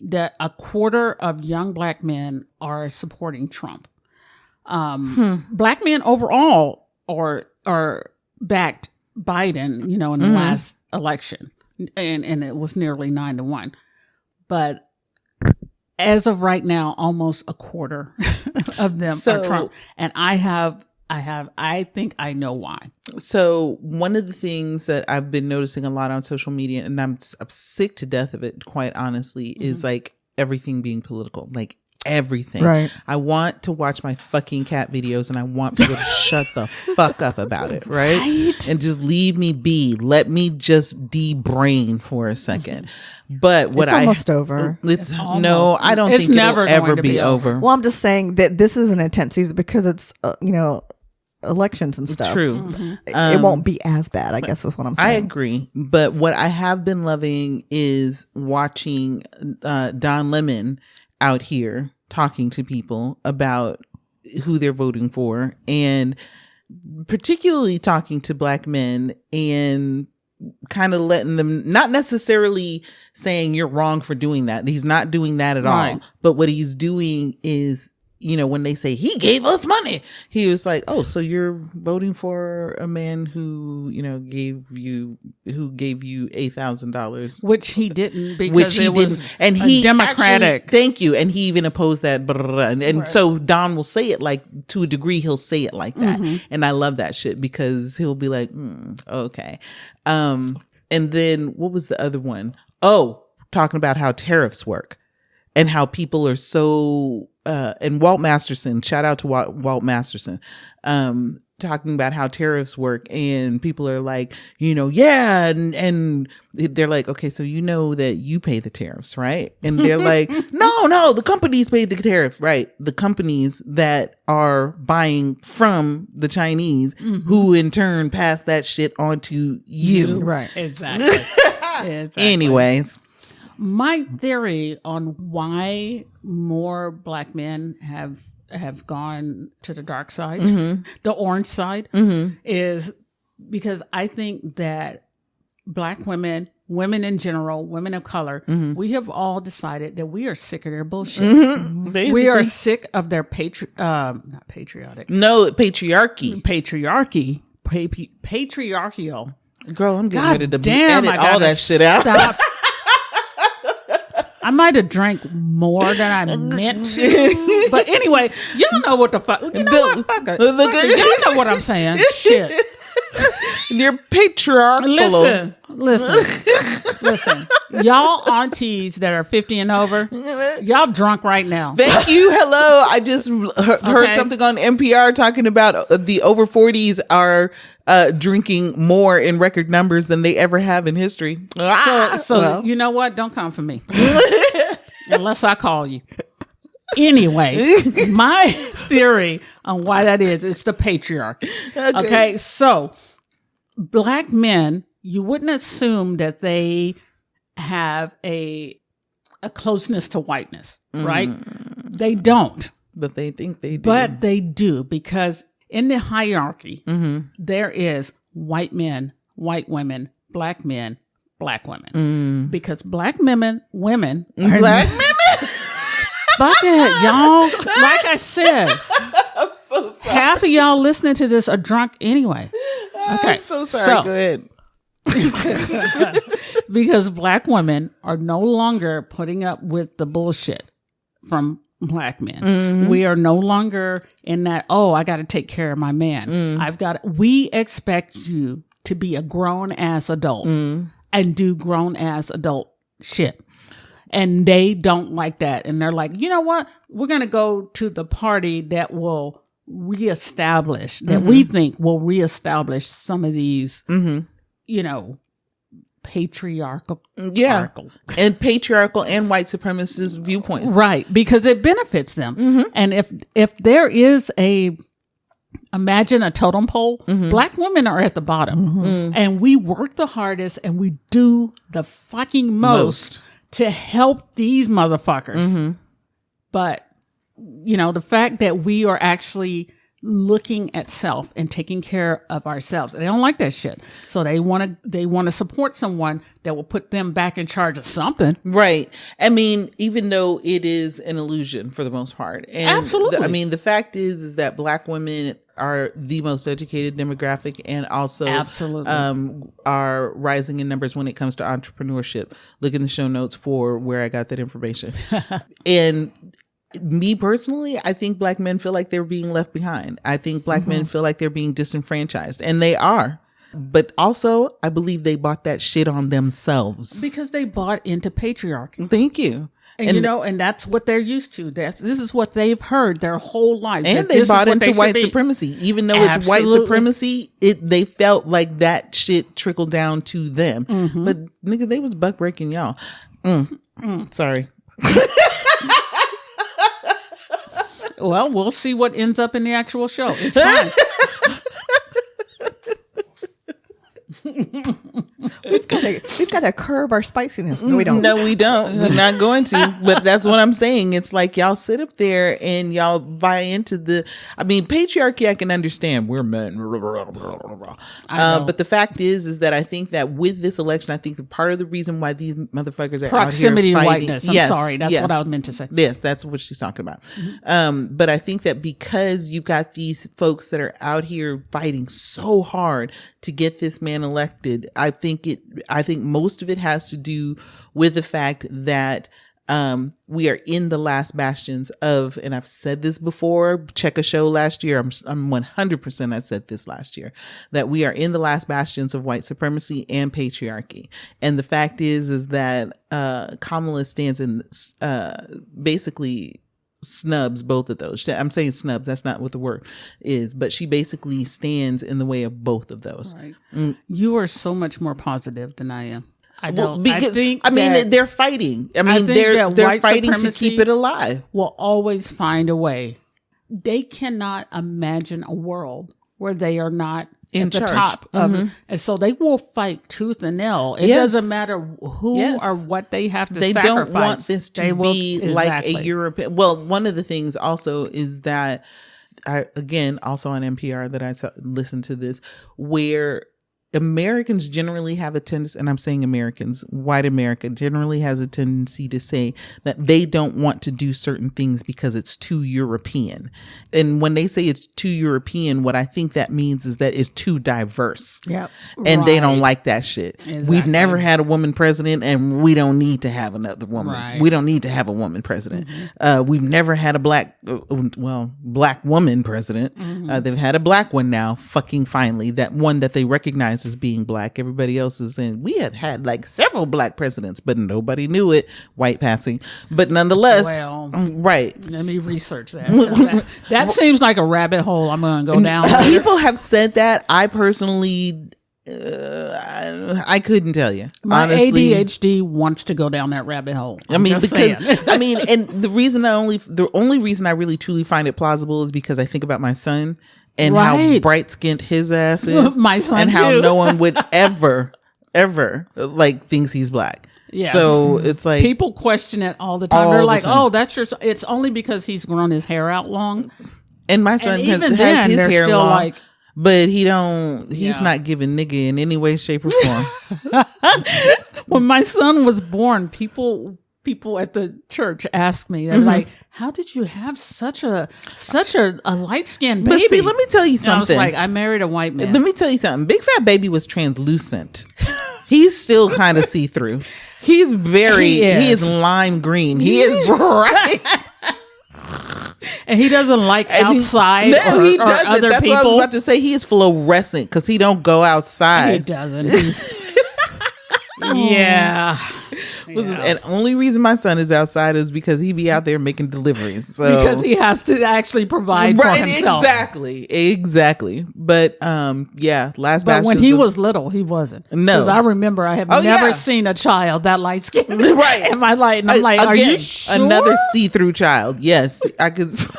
That a quarter of young black men are supporting Trump. Black men overall are backed Biden, in the last election. And it was nearly 9-1. But as of right now, almost a quarter of them are Trump. And I think I know why. So one of the things that I've been noticing a lot on social media, and I'm sick to death of it, quite honestly, is like everything being political, like everything. Right. I want to watch my fucking cat videos and I want people to shut the fuck up about it, right? And just leave me be. Let me just de-brain for a second. But what It's almost over. It's almost. no, I don't It's think never it'll ever going to be be over. Well, I'm just saying that this is an intense season because it's, elections and stuff. True. It won't be as bad, I guess is what I'm saying. I agree. But what I have been loving is watching Don Lemon out here talking to people about who they're voting for, and particularly talking to Black men and kind of letting them, not necessarily saying you're wrong for doing that. He's not doing that at all. But what he's doing is, when they say he gave us money, he was like, oh, so you're voting for a man who, gave you $8,000, which he didn't, because it was and he Democratic. Actually, thank you. And he even opposed that. And so Don will say it like, to a degree, he'll say it like that. And I love that shit because he'll be like, okay. And then what was the other one? Oh, talking about how tariffs work and how people are so, and Walt Masterson, shout out to Walt Masterson, talking about how tariffs work, and people are like, yeah, and they're like, okay, so that you pay the tariffs, right? And they're like, no, the companies pay the tariff, right? The companies that are buying from the Chinese, who in turn pass that shit on to you. Right. Exactly. Anyways. My theory on why more Black men have gone to the dark side, the orange side, is because I think that Black women in general, women of color, we have all decided that we are sick of their bullshit. We are sick of their patriarchial. Girl, I'm getting God ready to damn, edit all that shit out. Stop. I might have drank more than I meant to, but anyway, y'all know what the fuck. You know what? Fuck it. Y'all know what I'm saying. Shit. You're patriarchal. Listen. Y'all aunties that are 50 and over, y'all drunk right now. Thank you. Hello. I just heard something on NPR talking about the over 40s are drinking more in record numbers than they ever have in history. So you know what? Don't come for me. Unless I call you. Anyway, my theory on why that is the patriarchy. Okay, so Black men, you wouldn't assume that they have a closeness to whiteness, right? They don't. But they think they do. But they do, because in the hierarchy, there is white men, white women, Black men, Black women. Because Black women are Black women? Fuck it, y'all. Like I said, I'm so sorry. half of y'all listening to this are drunk anyway. Okay, I'm so sorry. Go ahead. Because Black women are no longer putting up with the bullshit from Black men. We are no longer in that, I got to take care of my man. We expect you to be a grown ass adult and do grown ass adult shit. And they don't like that. And they're like, you know what? We're going to go to the party that will reestablish, that we think will reestablish some of these, patriarchal. Yeah. And patriarchal and white supremacist viewpoints. Right. Because it benefits them. And if there is imagine a totem pole, Black women are at the bottom. And we work the hardest and we do the fucking most. To help these motherfuckers. But, the fact that we are actually looking at self and taking care of ourselves. They don't like that shit. So they want to support someone that will put them back in charge of something. Right. I mean, even though it is an illusion for the most part. And Absolutely. the fact is that Black women are the most educated demographic and also Absolutely. Are rising in numbers when it comes to entrepreneurship. Look in the show notes for where I got that information. And me personally, I think Black men feel like they're being left behind. I think Black men feel like they're being disenfranchised, and they are. But also, I believe they bought that shit on themselves. Because they bought into patriarchy. Thank you. And and that's what they're used to. This is what they've heard their whole life. And they bought into white supremacy. Even though it's white supremacy, they felt like that shit trickled down to them. But nigga, they was buck breaking y'all. Sorry. Well, we'll see what ends up in the actual show. It's fine. We've got to curb our spiciness. No, we don't. No, we don't. We're not going to. But that's what I'm saying. It's like y'all sit up there and y'all buy into patriarchy. I can understand. We're men. But the fact is that I think that with this election, I think that part of the reason why these motherfuckers are proximity out here to fighting, whiteness. I'm sorry. That's what I meant to say. Yes, that's what she's talking about. But I think that because you've got these folks that are out here fighting so hard to get this man elected, I think most of it has to do with the fact that we are in the last bastions of, and I've said this before, check a show last year. I'm 100% I said this last year, that we are in the last bastions of white supremacy and patriarchy. And the fact is that Kamala stands in basically snubs both of those. I'm saying snubs, that's not what the word is, but she basically stands in the way of both of those. Right. You are so much more positive than I am. They're fighting. They're fighting to keep it alive. Will always find a way. They cannot imagine a world where they are not in at the charge. top of it. And so they will fight tooth and nail. It doesn't matter who or what they have to sacrifice. They don't want this to be like a European. Well, one of the things also is that also on NPR that I listened to this, where Americans generally have a tendency, and I'm saying Americans, white America generally has a tendency to say that they don't want to do certain things because it's too European. And when they say it's too European, what I think that means is that it's too diverse. Yep. And they don't like that shit. Exactly. We've never had a woman president, and we don't need to have another woman. Right. We don't need to have a woman president. We've never had a black woman president. They've had a black one now, fucking finally, that one that they recognize as being black. Everybody else is saying we had like several black presidents, but nobody knew it. White passing, but nonetheless, right. Let me research that. That seems like a rabbit hole I'm going to go down. People have said that. I personally, I couldn't tell you. My honestly. ADHD wants to go down that rabbit hole. And the only reason I really truly find it plausible is because I think about my son. And how bright skinned his ass is. My son and how too. no one would ever thinks he's black. Yes. So it's like people question it all the time. They're like, "Oh, that's your." It's only because he's grown his hair out long. And my son has his hair long, but he's not giving nigga in any way, shape, or form. When my son was born, people at the church asked me, they're like, "How did you have such a light skinned baby?" But see, let me tell you something. And I was like, I married a white man. Let me tell you something. Big Fat Baby was translucent. He's still kind of see through. He is lime green. He is bright. And he doesn't like outside he doesn't. other That's people. what I was about to say. He is fluorescent because he don't go outside. He doesn't. Yeah. And only reason my son is outside is because he be out there making deliveries. So. Because he has to actually provide for himself. Exactly. But last But when he was little, he wasn't. No. Because I remember I have never seen a child that light skinned. Right. In my life. And I'm like, again, are you sure? Another see-through child. Yes. I could. It's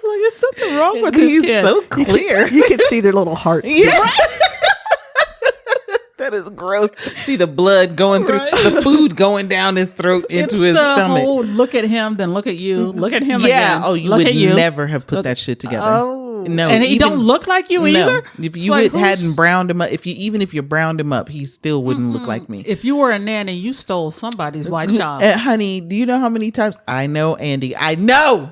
like, there's something wrong with this He's kid. so clear. You can see their little hearts. Yeah. That is gross. See the blood going through, Right. the food going down his throat into his stomach. Whole, look at him, then look at you. Look at him Yeah. again. Oh, you look would at you. never have put that shit together. Oh. No. And he don't look like you either? If you Like, hadn't browned him up, even if you browned him up, he still wouldn't look like me. If you were a nanny, you stole somebody's white child. Honey, do you know how many times I know, Andi? I know.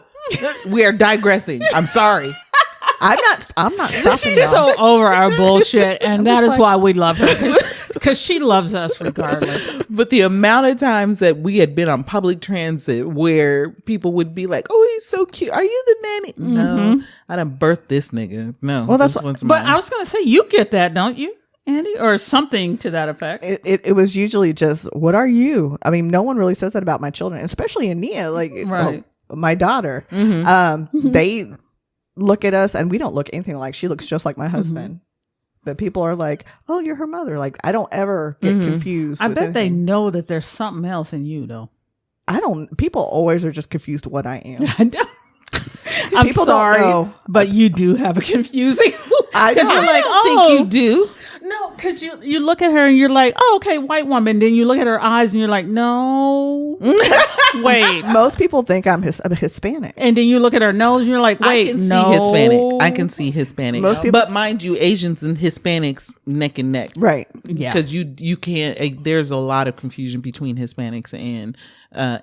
We are digressing. I'm sorry. I'm not stopping She's y'all. so over our bullshit, and that is why we love her, because she loves us regardless. But the amount of times that we had been on public transit where people would be like, "Oh, he's so cute. Are you the nanny?" No, I done birthed this nigga. No, Well, that's this one's But mine. I was going to say, you get that, don't you, Andy? Or something to that effect. It was usually just, what are you? I mean, no one really says that about my children, especially Ania, like Right. my daughter. They look at us and we don't look anything like, she looks just like my husband. But people are like, "Oh, you're her mother." Like, I don't ever get confused. I with bet they anything. know that there's something else in you, though. People always are just confused what I am. I'm People don't sorry, know. but you do have a confusing. I 'Cause know. you're like, I oh, think you do. no, because you look at her and you're like, oh, okay, white woman. Then you look at her eyes and you're like, no, wait. Most people think I'm a Hispanic. And then you look at her nose and you're like, wait, I can no. see Hispanic. I can see Hispanic. Most people- But mind you, Asians and Hispanics neck and neck. Right. Yeah. Because you can't. There's a lot of confusion between Hispanics and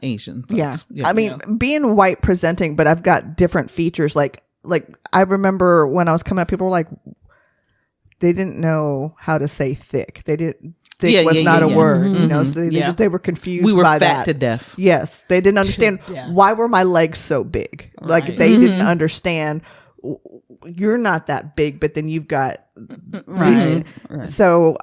Asian folks. Yeah. I mean, being white presenting, but I've got different features. Like I remember when I was coming up, people were like, they didn't know how to say thick. They didn't. Thick was not a word, you know. So they were confused. we were by fat that. to death. Yes, they didn't understand death. why were my legs so big. Like Right. they didn't understand. You're not that big, but then you've got Right. Right. So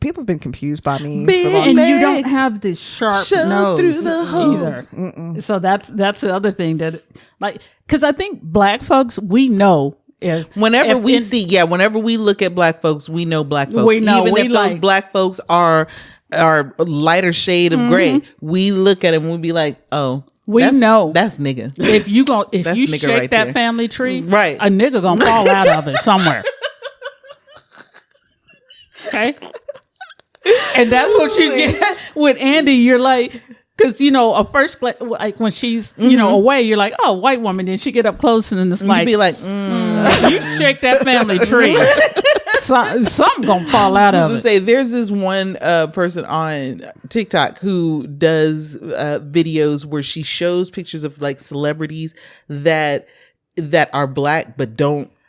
people have been confused by me. Big for a long And time. you don't legs have this sharp show nose through the holes. either. So that's the other thing that, like, because I think black folks, we know if Whenever if we in- whenever we look at black folks, we know black folks. We know, Even we if those like- black folks are a lighter shade of gray, we look at them and we be like, "Oh, We that's- know. that's nigga." if you That's you nigga shake right that there. family tree, Right. a nigga gonna fall out of it somewhere. Okay. And that's what you get with Andi. You're like, because a first like when she's away, you're like, oh, white woman. Then she get up close and then it's You like, be like, you shake that family tree, something gonna fall out of to it. say there's this one person on TikTok who does videos where she shows pictures of like celebrities that are black but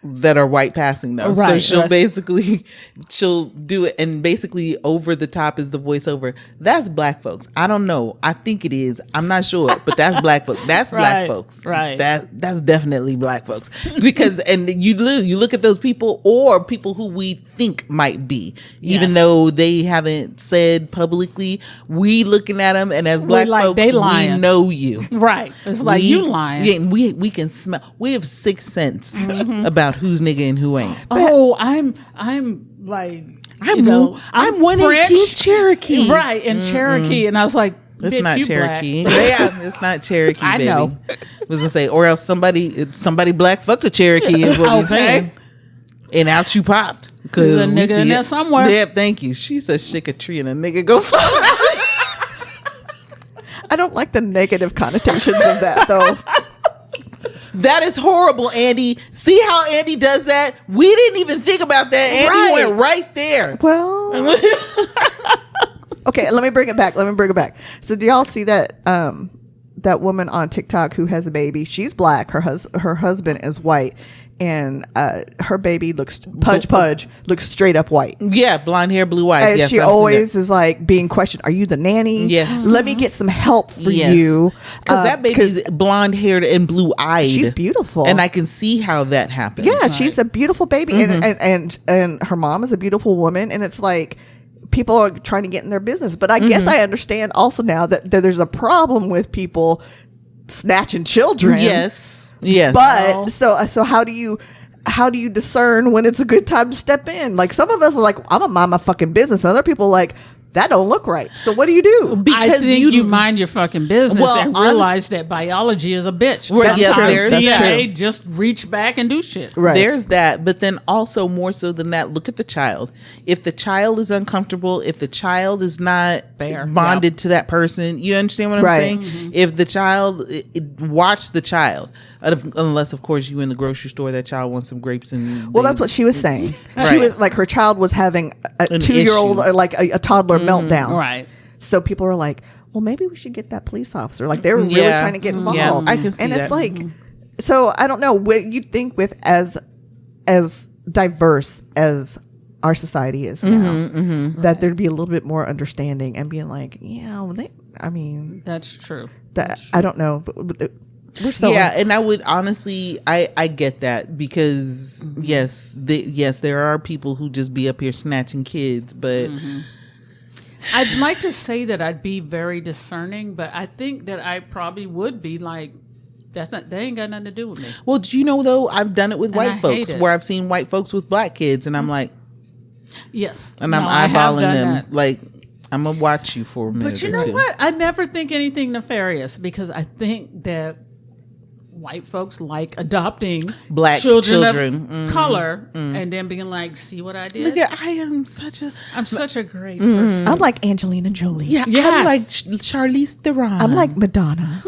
that are white passing though. So Right, she'll do it, and basically over the top is the voiceover. That's black folks. I don't know. I think it is. I'm not sure, but that's black folks. That's black Right, folks. right. That's definitely black folks. Because and you look at those people or people who we think might be, even Yes. though they haven't said publicly. We looking at them, and as black like, folks, they we lying. know you. Right. It's like you lying. Yeah, we can smell. We have sixth sense about who's nigga and who ain't. Oh, I'm like I'm 118 French. Cherokee. Right, in Cherokee, and I was like, It's bitch, not you Cherokee. black. Yeah, it's not Cherokee. I baby. know. Was gonna say, or else somebody black fucked a Cherokee is what we're Okay. saying. And out you popped. There's a we nigga see in there it. somewhere. Yeah, thank you. She said shake a tree and a nigga go fall out. I don't like the negative connotations of that though. That is horrible, Andi. See how Andi does that? We didn't even think about that. Andi Right. went right there. Well, okay, let me bring it back. So do y'all see that that woman on TikTok who has a baby? She's black. Her husband is white, and her baby looks Pudge looks straight up white. Yeah, blonde hair, blue eyes. And Yes, she I've seen always is like being questioned. Are you the nanny? Yes. Let me get some help for Yes. you. Because that baby's blonde haired and blue eyed. She's beautiful. And I can see how that happens. Yeah, she's a beautiful baby, and her mom is a beautiful woman, and it's like people are trying to get in their business. But I guess I understand also now that there's a problem with people snatching children. Yes. But so how do you discern when it's a good time to step in? Like some of us are like, I'm a mind my fucking business. And other people are like, that don't look right. So what do you do? I think you mind your fucking business and realize that biology is a bitch. Right, Sometimes that's DNA just reach back and do shit. Right. There's that, but then also more so than that, look at the child. If the child is uncomfortable, if the child is not bonded to that person, you understand what I'm saying? Mm-hmm. If the child, watch the child. Unless, of course, you in the grocery store, that child wants some grapes and. Well, that's what she was saying. She was like, her child was having a 2-year-old or like a toddler meltdown. Right. So people are like, well, maybe we should get that police officer. Like they were really trying to get involved. Yeah, I can see and that. it's like, so I don't know what you think with as diverse as our society is now, that there'd be a little bit more understanding and being like, that's true. I don't know. But we're so and I would honestly, I get that because yes, there are people who just be up here snatching kids, but I'd like to say that I'd be very discerning, but I think that I probably would be like, they ain't got nothing to do with me. Well, do you know though, I've done it with white folks where I've seen white folks with black kids, and I'm like, yes, and I'm eyeballing them like, I'm gonna watch you for a minute. But you know what? I never think anything nefarious because I think that white folks like adopting black children of color and then being like, see what I did? Look at, I'm such a great person. I'm like Angelina Jolie. Yeah, yes. I'm like Charlize Theron. I'm like Madonna.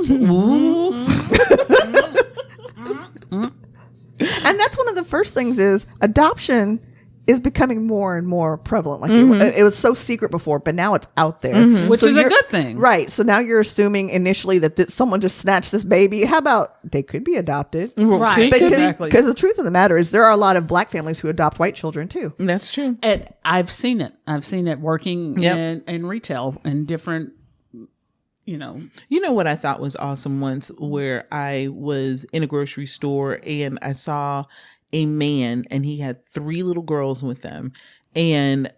And that's one of the first things is adoption is becoming more and more prevalent. Like it was so secret before, but now it's out there, which is a good thing, right? So now you're assuming initially that someone just snatched this baby. How about they could be adopted, right? Exactly. Because the truth of the matter is there are a lot of black families who adopt white children too. That's true, and I've seen it. I've seen it working in retail in different. You know what I thought was awesome once, where I was in a grocery store and I saw a man and he had 3 little girls with him, and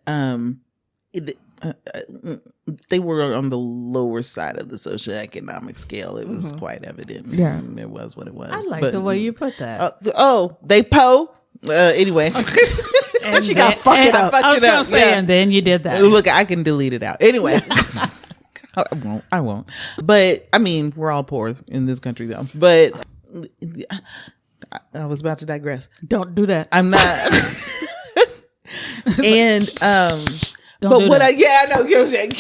they were on the lower side of the socioeconomic scale. It was quite evident. Yeah, it was what it was. I like the way you put that. They anyway. And she got fucked it up. I was gonna say, and then you did that. Look, I can delete it out anyway. I won't. But I mean, we're all poor in this country though. But I was about to digress. Don't do that. I'm not. And Don't do what that. I know you're saying.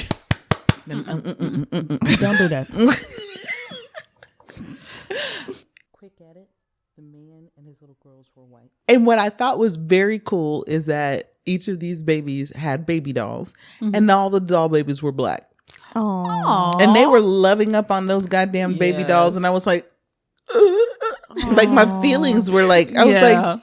Don't do that. Quick edit. The man and his little girls were white. And what I thought was very cool is that each of these babies had baby dolls, and all the doll babies were black. Oh, and they were loving up on those goddamn baby dolls, and I was like, like my feelings were like, I was like, I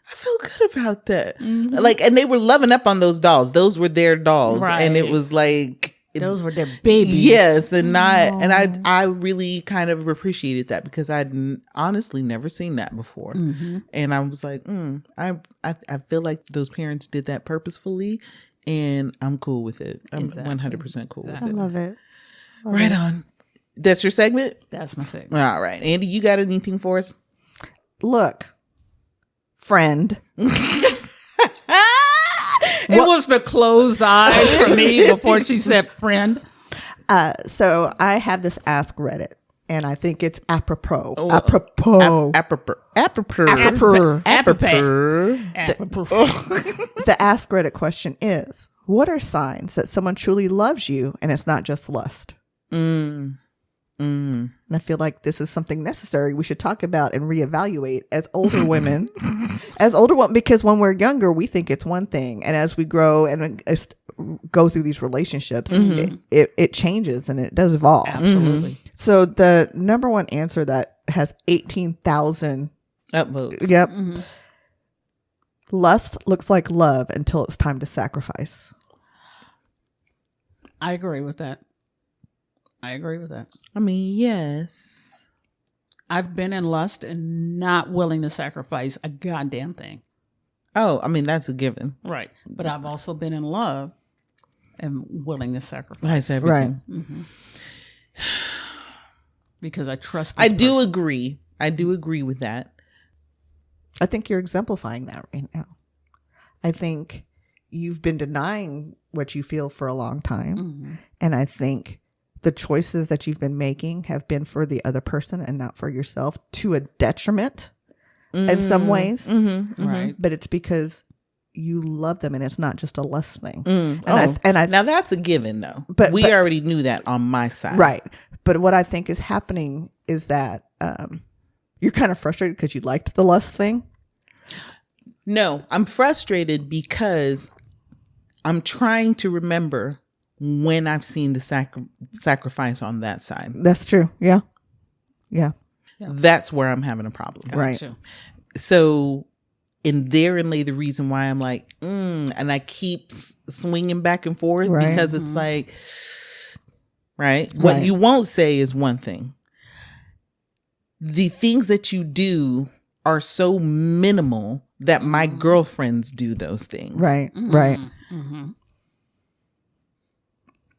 feel good about that. Like, and they were loving up on those dolls. Those were their dolls, and it was like those were their babies. Yes, and I really kind of appreciated that because I'd honestly never seen that before, and I was like, I feel like those parents did that purposefully. And I'm cool with it. I'm 100% cool with it. I love it. Right on. That's your segment? That's my segment. All right. Andi, you got anything for us? Look, friend. It was the closed eyes for me before she said friend. So I have this Ask Reddit. And I think it's apropos. Apropos. The Ask Reddit question is, what are signs that someone truly loves you and it's not just lust? And I feel like this is something necessary we should talk about and reevaluate as older women. Because when we're younger, we think it's one thing. And as we grow and go through these relationships, it changes and it does evolve. Absolutely. So the number one answer that has 18,000 upvotes. Yep. Lust looks like love until it's time to sacrifice. I agree with that. I mean, yes. I've been in lust and not willing to sacrifice a goddamn thing. Oh, I mean, that's a given. Right. But I've also been in love and willing to sacrifice. Everything. Right. Because I trust this person. Agree. I do agree with that. I think you're exemplifying that right now. I think you've been denying what you feel for a long time. And I think the choices that you've been making have been for the other person and not for yourself, to a detriment in some ways. Right. But it's because you love them and it's not just a lust thing. Now that's a given though. But we already knew that on my side. Right. But what I think is happening is that you're kind of frustrated because you liked the lust thing. No, I'm frustrated because I'm trying to remember when I've seen the sacrifice on that side. That's true. Yeah. That's where I'm having a problem. Right. So, and therein lay the reason why I'm like, and I keep swinging back and forth because it's like, what you won't say is one thing. The things that you do are so minimal that my girlfriends do those things. Right.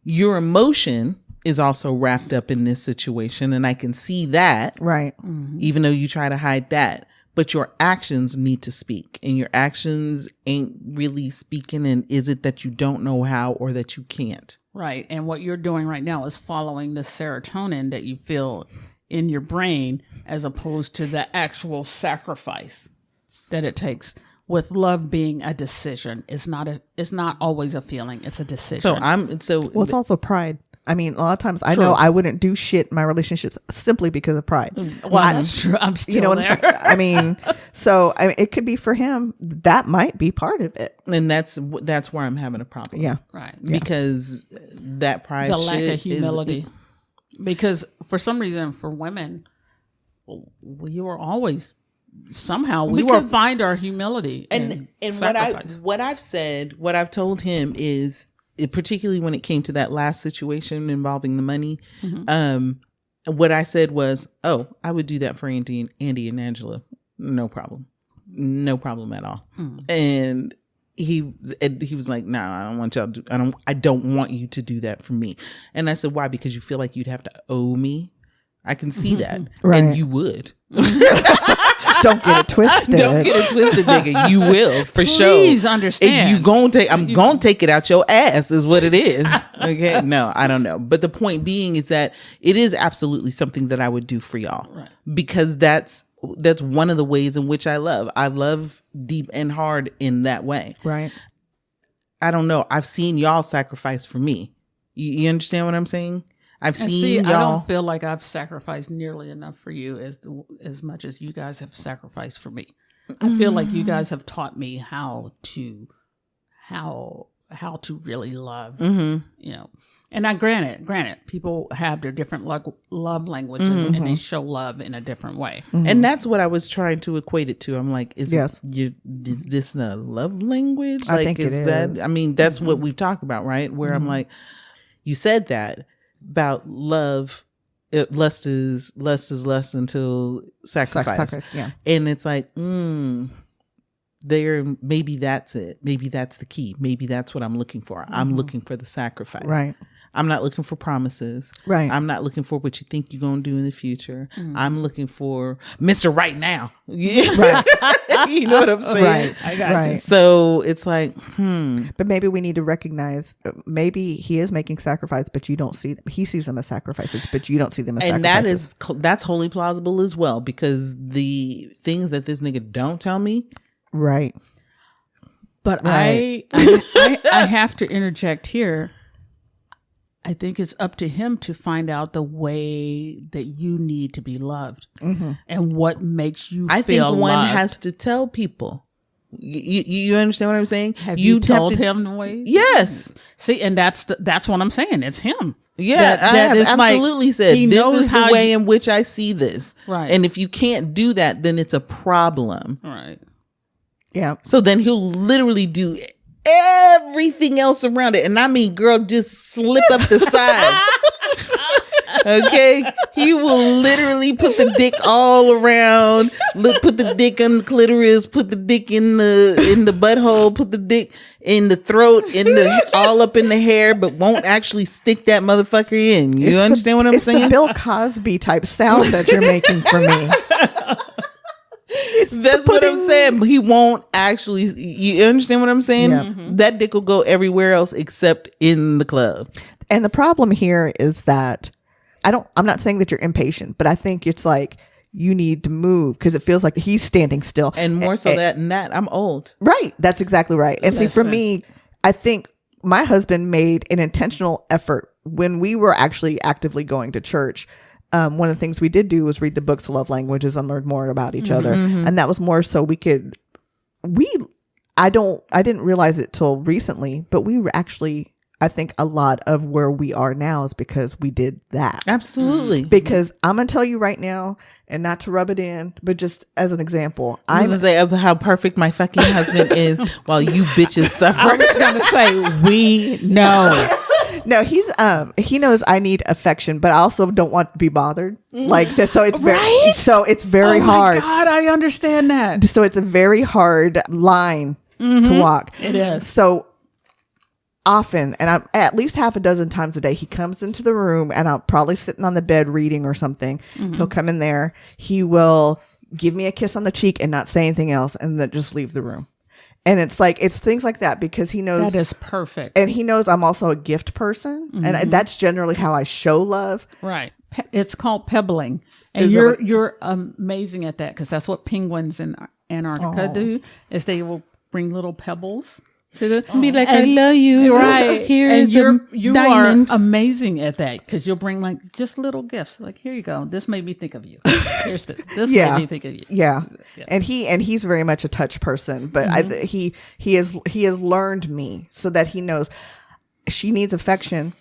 Your emotion is also wrapped up in this situation, and I can see that. Right. Even though you try to hide that. But your actions need to speak, and your actions ain't really speaking. And is it that you don't know how or that you can't? Right. And what you're doing right now is following the serotonin that you feel in your brain, as opposed to the actual sacrifice that it takes. With love being a decision, it's not always a feeling; it's a decision. Well, it's also pride. I mean, a lot of times I know I wouldn't do shit in my relationships simply because of pride. Well, that's true. I'm still there. I mean, it could be for him. That might be part of it. And that's where I'm having a problem. Yeah. Right. Because that pride, the lack of humility. Because for some reason, for women, we were always somehow we will find our humility and what I've told him is, particularly when it came to that last situation involving the money, what I said was, I would do that for Andi and Angela, no problem at all. And he was like, "No, I don't want y'all to. I don't want you to do that for me." And I said, "Why? Because you feel like you'd have to owe me." I can see that, and you would. Don't get it twisted. Don't get it twisted, nigga. You will, for sure. Please understand. I'm gonna take it out your ass, is what it is. Okay. No, I don't know. But the point being is that it is absolutely something that I would do for y'all. Right. Because that's one of the ways in which I love. I love deep and hard in that way. Right. I don't know. I've seen y'all sacrifice for me. You understand what I'm saying? I've seen y'all. I don't feel like I've sacrificed nearly enough for you as much as you guys have sacrificed for me. I feel like you guys have taught me how to really love. You know, and I granted, people have their different love languages, and they show love in a different way. And that's what I was trying to equate it to. I'm like, is this a love language? I think it is. I mean, that's what we've talked about, right? Where I'm like, you said that about love. Lust is lust until sacrifice. Yeah. And it's like, maybe that's it. Maybe that's the key. Maybe that's what I'm looking for. I'm looking for the sacrifice. Right. I'm not looking for promises. Right. I'm not looking for what you think you're going to do in the future. I'm looking for Mr. Right Now. Yeah. Right. You know what I'm saying? Right. I got you. So it's like, But maybe we need to recognize, maybe he is making sacrifice, but you don't see them. He sees them as sacrifices, but you don't see them as sacrifices. And that's wholly plausible as well, because the things that this nigga don't tell me. Right. But right. I have to interject here. I think it's up to him to find out the way that you need to be loved and what makes you feel loved. I think one has to tell people. You understand what I'm saying? Have you told him the way? Yes. See, and that's what I'm saying. It's him. Yeah, I have absolutely said, this is the way in which I see this. Right. And if you can't do that, then it's a problem. Right. Yeah. So then he'll literally do everything else around it. And I mean, girl, just slip up the side. Okay? He will literally put the dick all around, put the dick on the clitoris, put the dick in the butthole, put the dick in the throat, all up in the hair, but won't actually stick that motherfucker in. You understand what I'm saying? It's a Bill Cosby type sound that you're making for me. That's what I'm saying. He won't actually. You understand what I'm saying? Yeah. That dick will go everywhere else except in the club. And the problem here is that I'm not saying that you're impatient, but I think it's like you need to move because it feels like he's standing still. And more so than that, I'm old. Right. That's exactly right. And see, for me, I think my husband made an intentional effort when we were actually actively going to church. One of the things we did do was read the books of love languages and learn more about each other. And that was more so I didn't realize it till recently, but we were actually, I think a lot of where we are now is because we did that. Absolutely. Because I'm going to tell you right now, and not to rub it in, but just as an example, I'm going to say of how perfect my fucking husband is while you bitches suffer. I was going to say, we know. No, he knows I need affection, but I also don't want to be bothered like this. So it's very hard. God, I understand that. So it's a very hard line to walk. It is. So often, and I'm at least half a dozen times a day, he comes into the room and I'm probably sitting on the bed reading or something. He'll come in there. He will give me a kiss on the cheek and not say anything else and then just leave the room. And it's things like that because he knows that is perfect. And he knows I'm also a gift person. And that's generally how I show love. Right. It's called pebbling. And you're amazing at that because that's what penguins in Antarctica do is they will bring little pebbles to the be like, I love you. Right. Here and is you diamond. are amazing at that because you'll bring like just little gifts. Like, here you go. This made me think of you. Here's this. This made me think of you. Yeah. And he's very much a touch person, but he has learned me so that he knows she needs affection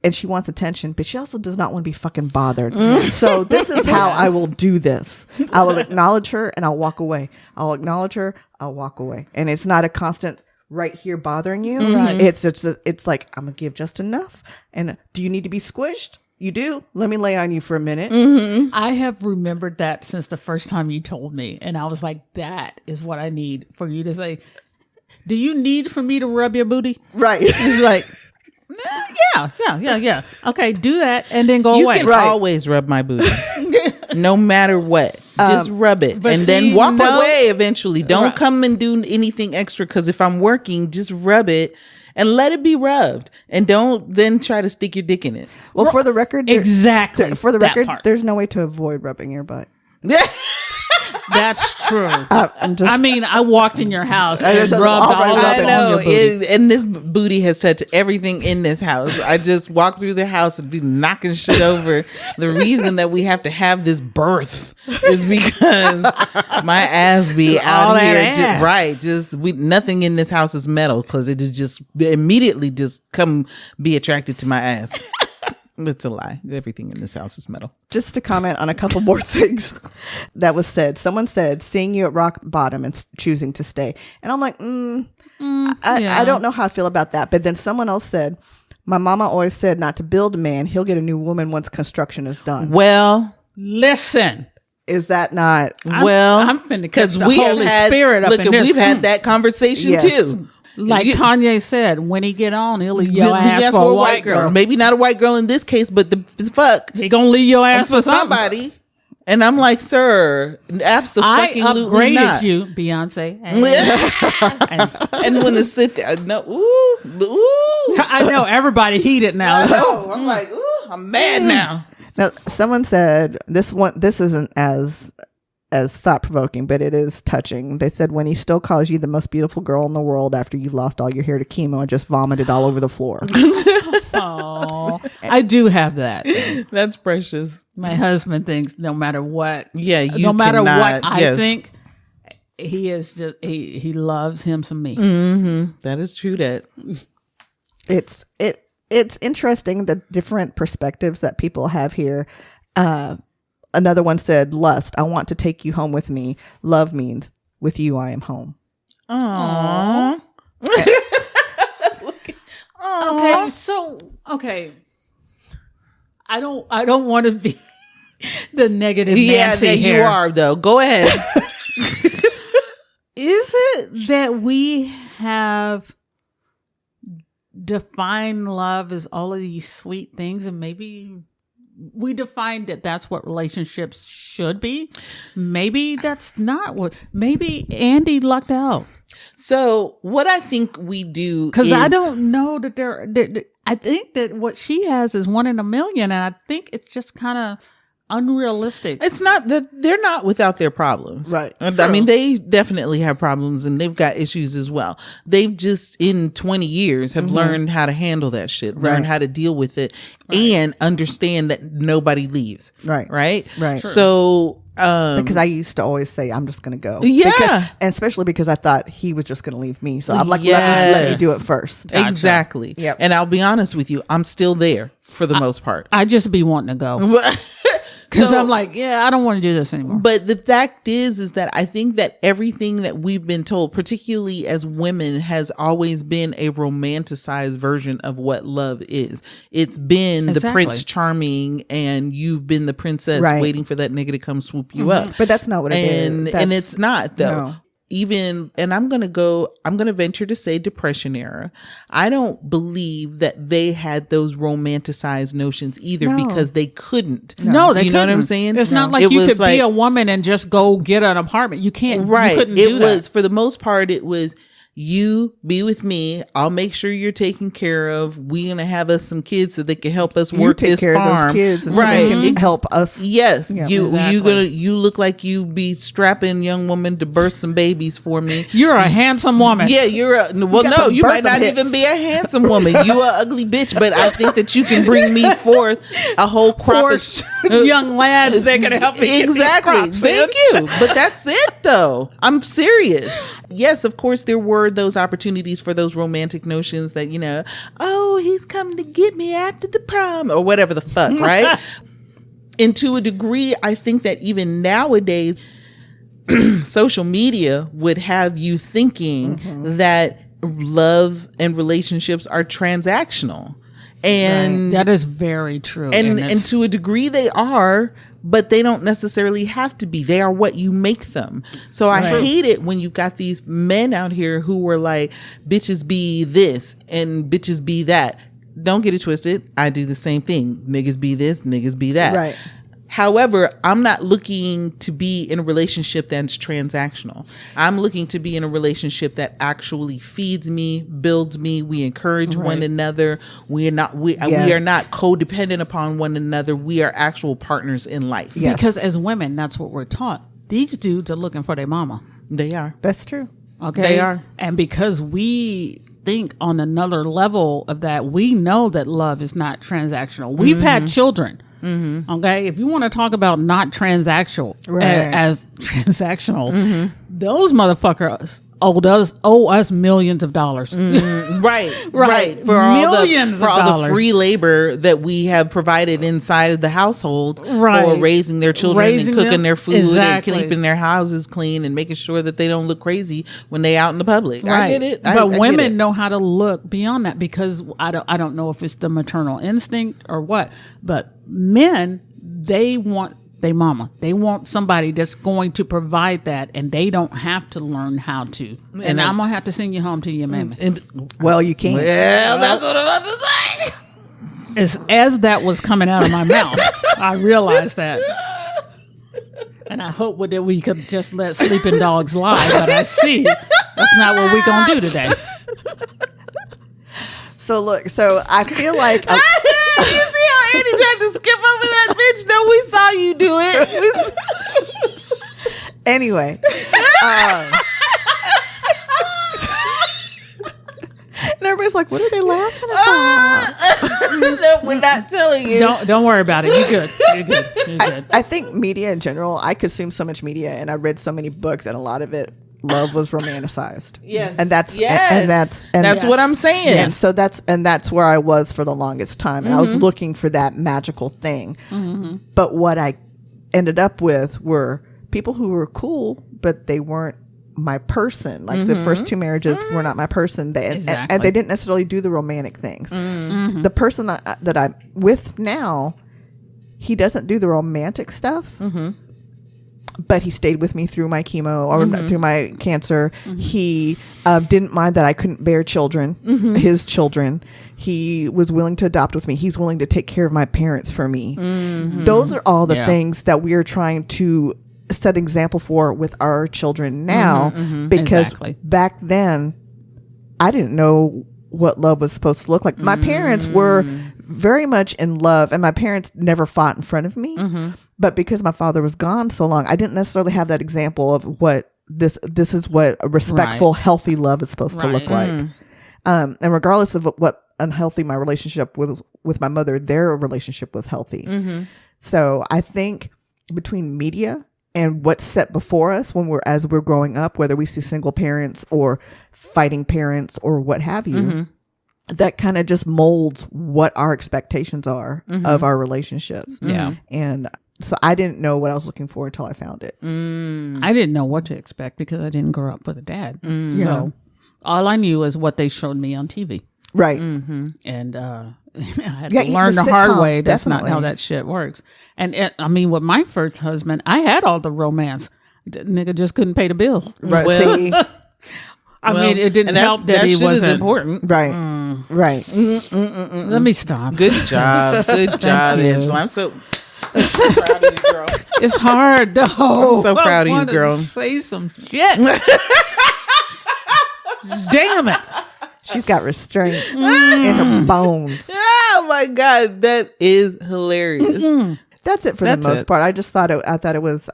and she wants attention, but she also does not want to be fucking bothered. So this is how I will do this. I will acknowledge her and I'll walk away. I'll acknowledge her. I'll walk away. And it's not a constant right here bothering you. Right. It's like, I'm gonna give just enough. And do you need to be squished? You do. Let me lay on you for a minute. I have remembered that since the first time you told me, and I was like, that is what I need for you to say. Do you need for me to rub your booty? Right. It's like, yeah. Okay, do that and then go away. You can always rub my booty, no matter what. Just rub it and then walk away eventually. Don't come and do anything extra because if I'm working, just rub it and let it be rubbed. And don't then try to stick your dick in it. Well, for the record, there's no way to avoid rubbing your butt. That's true. I mean, I walked in your house and rubbed all up on your booty. And this booty has touched everything in this house. I just walk through the house and be knocking shit over. The reason that we have to have this birth is because my ass be out here. Nothing in this house is metal because it is just immediately just come be attracted to my ass. It's a lie. Everything in this house is metal. Just to comment on a couple more things that was said. Someone said, seeing you at rock bottom and choosing to stay. And I'm like, I don't know how I feel about that. But then someone else said, my mama always said not to build a man. He'll get a new woman once construction is done. Well, listen. Is that not? I'm finna catch the Holy Spirit up in this. We've had that conversation too. Like Kanye said, when he get on, he'll leave your ass for a white girl. Maybe not a white girl in this case, but fuck. He gonna leave your ass for somebody. And I'm like, sir, absolutely not. I upgraded you, Beyonce. And when to sit there, no, ooh. I know, everybody heated now. So. I'm like, ooh, I'm mad now. Now, someone said, this isn't as thought-provoking, but it is touching. They said, when he still calls you the most beautiful girl in the world after you've lost all your hair to chemo and just vomited all over the floor. Oh, I do have that. That's precious. My husband thinks no matter what. Yeah, no matter what I think, he is just he loves him some me. Mm-hmm. That is true. That it's interesting the different perspectives that people have here. Another one said, lust, I want to take you home with me. Love means with you, I am home. Aww. Okay. I don't want to be the negative Nancy here. You are though. Go ahead. Is it that we have defined love as all of these sweet things and maybe we defined that that's what relationships should be. Maybe that's not what. Maybe Andi lucked out. So what I think we do, because I don't know that I think that what she has is 1 in a million, and I think it's just kind of unrealistic. It's not that they're not without their problems, right? I mean, they definitely have problems, and they've got issues as well. They've just in 20 years have learned how to handle that shit, learn how to deal with it, and understand that nobody leaves. Right. So. Because I used to always say, I'm just going to go. Yeah. And especially because I thought he was just going to leave me. So I'm like, let me do it first. Gotcha. Exactly. Yep. And I'll be honest with you, I'm still there for the most part. I just be wanting to go. Because I'm like, I don't want to do this anymore. But the fact is that I think that everything that we've been told, particularly as women, has always been a romanticized version of what love is. It's been the Prince Charming, and you've been the princess waiting for that nigga to come swoop you up. But that's not what it is. And it's not, though. No. Even, and I'm going to venture to say depression era. I don't believe that they had those romanticized notions either, because they couldn't. No, they couldn't. You know what I'm saying? It's not like you could be a woman and just go get an apartment. You can't. Right. You couldn't do that. For the most part, it was, you be with me. I'll make sure you're taken care of. We're going to have us some kids so they can help us work this farm. You take care of those kids and they can help us. Yes. Yeah. You look like you be strapping young woman to birth some babies for me. You're a handsome woman. Yeah, you might not even be a handsome woman. You a ugly bitch, but I think that you can bring me forth a whole crop of young lads that can help me. Exactly. Thank you. But that's it though. I'm serious. Yes, of course there were those opportunities for those romantic notions that, he's coming to get me after the prom or whatever the fuck, right? And to a degree, I think that even nowadays, social media would have you thinking that love and relationships are transactional. And that is very true. And to a degree they are, but they don't necessarily have to be. They are what you make them. So I hate it when you've got these men out here who are like, bitches be this and bitches be that. Don't get it twisted. I do the same thing. Niggas be this, niggas be that. Right. However, I'm not looking to be in a relationship that's transactional. I'm looking to be in a relationship that actually feeds me, builds me. We encourage one another. We are not codependent upon one another. We are actual partners in life. Yes. Because as women, that's what we're taught. These dudes are looking for their mama. They are. That's true. Okay. They are. And because we think on another level of that, we know that love is not transactional. We've had children. Mm-hmm. Okay, if you want to talk about not transactional as transactional, those motherfuckers owe us millions of dollars. Right. For millions all the free labor that we have provided inside of the household for raising their children and cooking their food and keeping their houses clean and making sure that they don't look crazy when they out in the public. I get it. But women know how to look beyond that, because I don't know if it's the maternal instinct or what, but men, they want their mama. They want somebody that's going to provide that, and they don't have to learn how to. And I'm going to have to send you home to your mammy. Well, you can't. Well, that's what I'm about to say. As that was coming out of my mouth, I realized that. And I hope that we could just let sleeping dogs lie, but I see that's not what we're going to do today. So look, I feel like... You see how Andy tried to skip over that bitch? No, we saw you do it. Anyway. And everybody's like, what are they laughing about? No, we're not telling you. Don't worry about it. You're good. I think media in general, I consume so much media and I read so many books, and a lot of it, love was romanticized. Yes. And that's what I'm saying. And so that's where I was for the longest time. And I was looking for that magical thing. Mm-hmm. But what I ended up with were people who were cool, but they weren't my person. Like the first two marriages were not my person. And they didn't necessarily do the romantic things. Mm-hmm. The person that I'm with now, he doesn't do the romantic stuff. Mm-hmm. But he stayed with me through my chemo or through my cancer. He didn't mind that I couldn't bear children, his children. He was willing to adopt with me. He's willing to take care of my parents for me. Those are all the things that we are trying to set an example for with our children now, because back then I didn't know what love was supposed to look like. My parents were very much in love, and my parents never fought in front of me. But because my father was gone so long, I didn't necessarily have that example of what this is what a respectful, healthy love is supposed to look like. And regardless of what unhealthy my relationship was with my mother, their relationship was healthy. So I think between media and what's set before us as we're growing up, whether we see single parents or fighting parents or what have you, that kind of just molds what our expectations are of our relationships. And so I didn't know what I was looking for until I found it. I didn't know what to expect because I didn't grow up with a dad. So all I knew is what they showed me on TV. Right. And I had to learn the hard way. That's not how that shit works. And I mean, with my first husband, I had all the romance. Nigga just couldn't pay the bill. Right. See? I mean, it didn't help that he wasn't important. Right. Right. Let me stop. Good job. Good job, Angela. I'm so proud of you, girl. It's hard though. I'm so proud of you, girl. Say some shit. Damn it. She's got restraint in her bones. Oh my God, that is hilarious. That's it for the most part. I just thought it was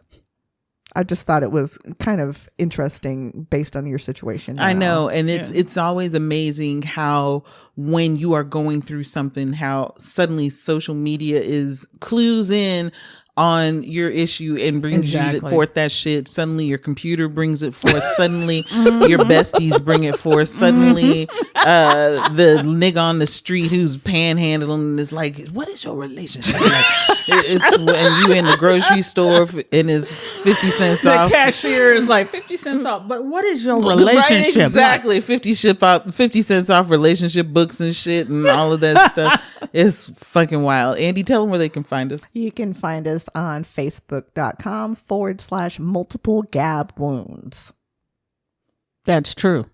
kind of interesting based on your situation now. I know, and it's always amazing how when you are going through something, how suddenly social media clues in on your issue and brings you forth that shit. Suddenly your computer brings it forth. Suddenly your besties bring it forth. Suddenly the nigga on the street who's panhandling is like, what is your relationship like? It's when you in the grocery store and it's 50 cents off. The cashier is like 50 cents off. But what is your relationship right, exactly. like? 50 cents off relationship books and shit and all of that stuff. It's fucking wild. Andi, tell them where they can find us. You can find us on Facebook.com/Multiple Gab Wounds. That's true.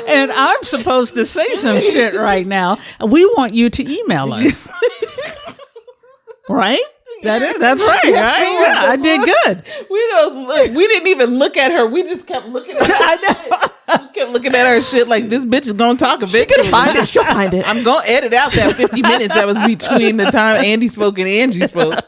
And I'm supposed to say some shit right now. We want you to email us. Right? That's right. Right? Yeah, I did good. We didn't even look at her. We just kept looking at her. I know. We kept looking at her shit like this bitch is gonna talk eventually. She'll find it. I'm gonna edit out that 50 minutes that was between the time Andi spoke and Angie spoke.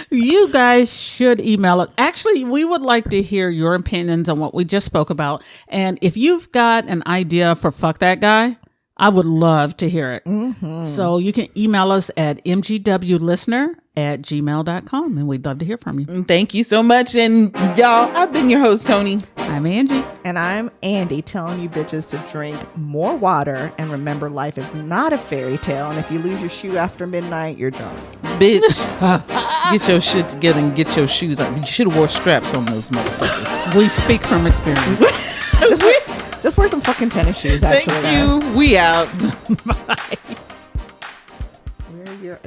You guys should email it. Actually, we would like to hear your opinions on what we just spoke about. And if you've got an idea for Fuck That Guy, I would love to hear it. So you can email us at mgwlistener@gmail.com, and we'd love to hear from you. Thank you so much. And y'all, I've been your host, Toni. I'm Angie. And I'm Andi, telling you bitches to drink more water and remember life is not a fairy tale. And if you lose your shoe after midnight, you're drunk. Bitch, get your shit together and get your shoes on. You should have wore straps on those motherfuckers. We speak from experience. Just wear some fucking tennis shoes, actually. Thank you. We out. Bye. Wear your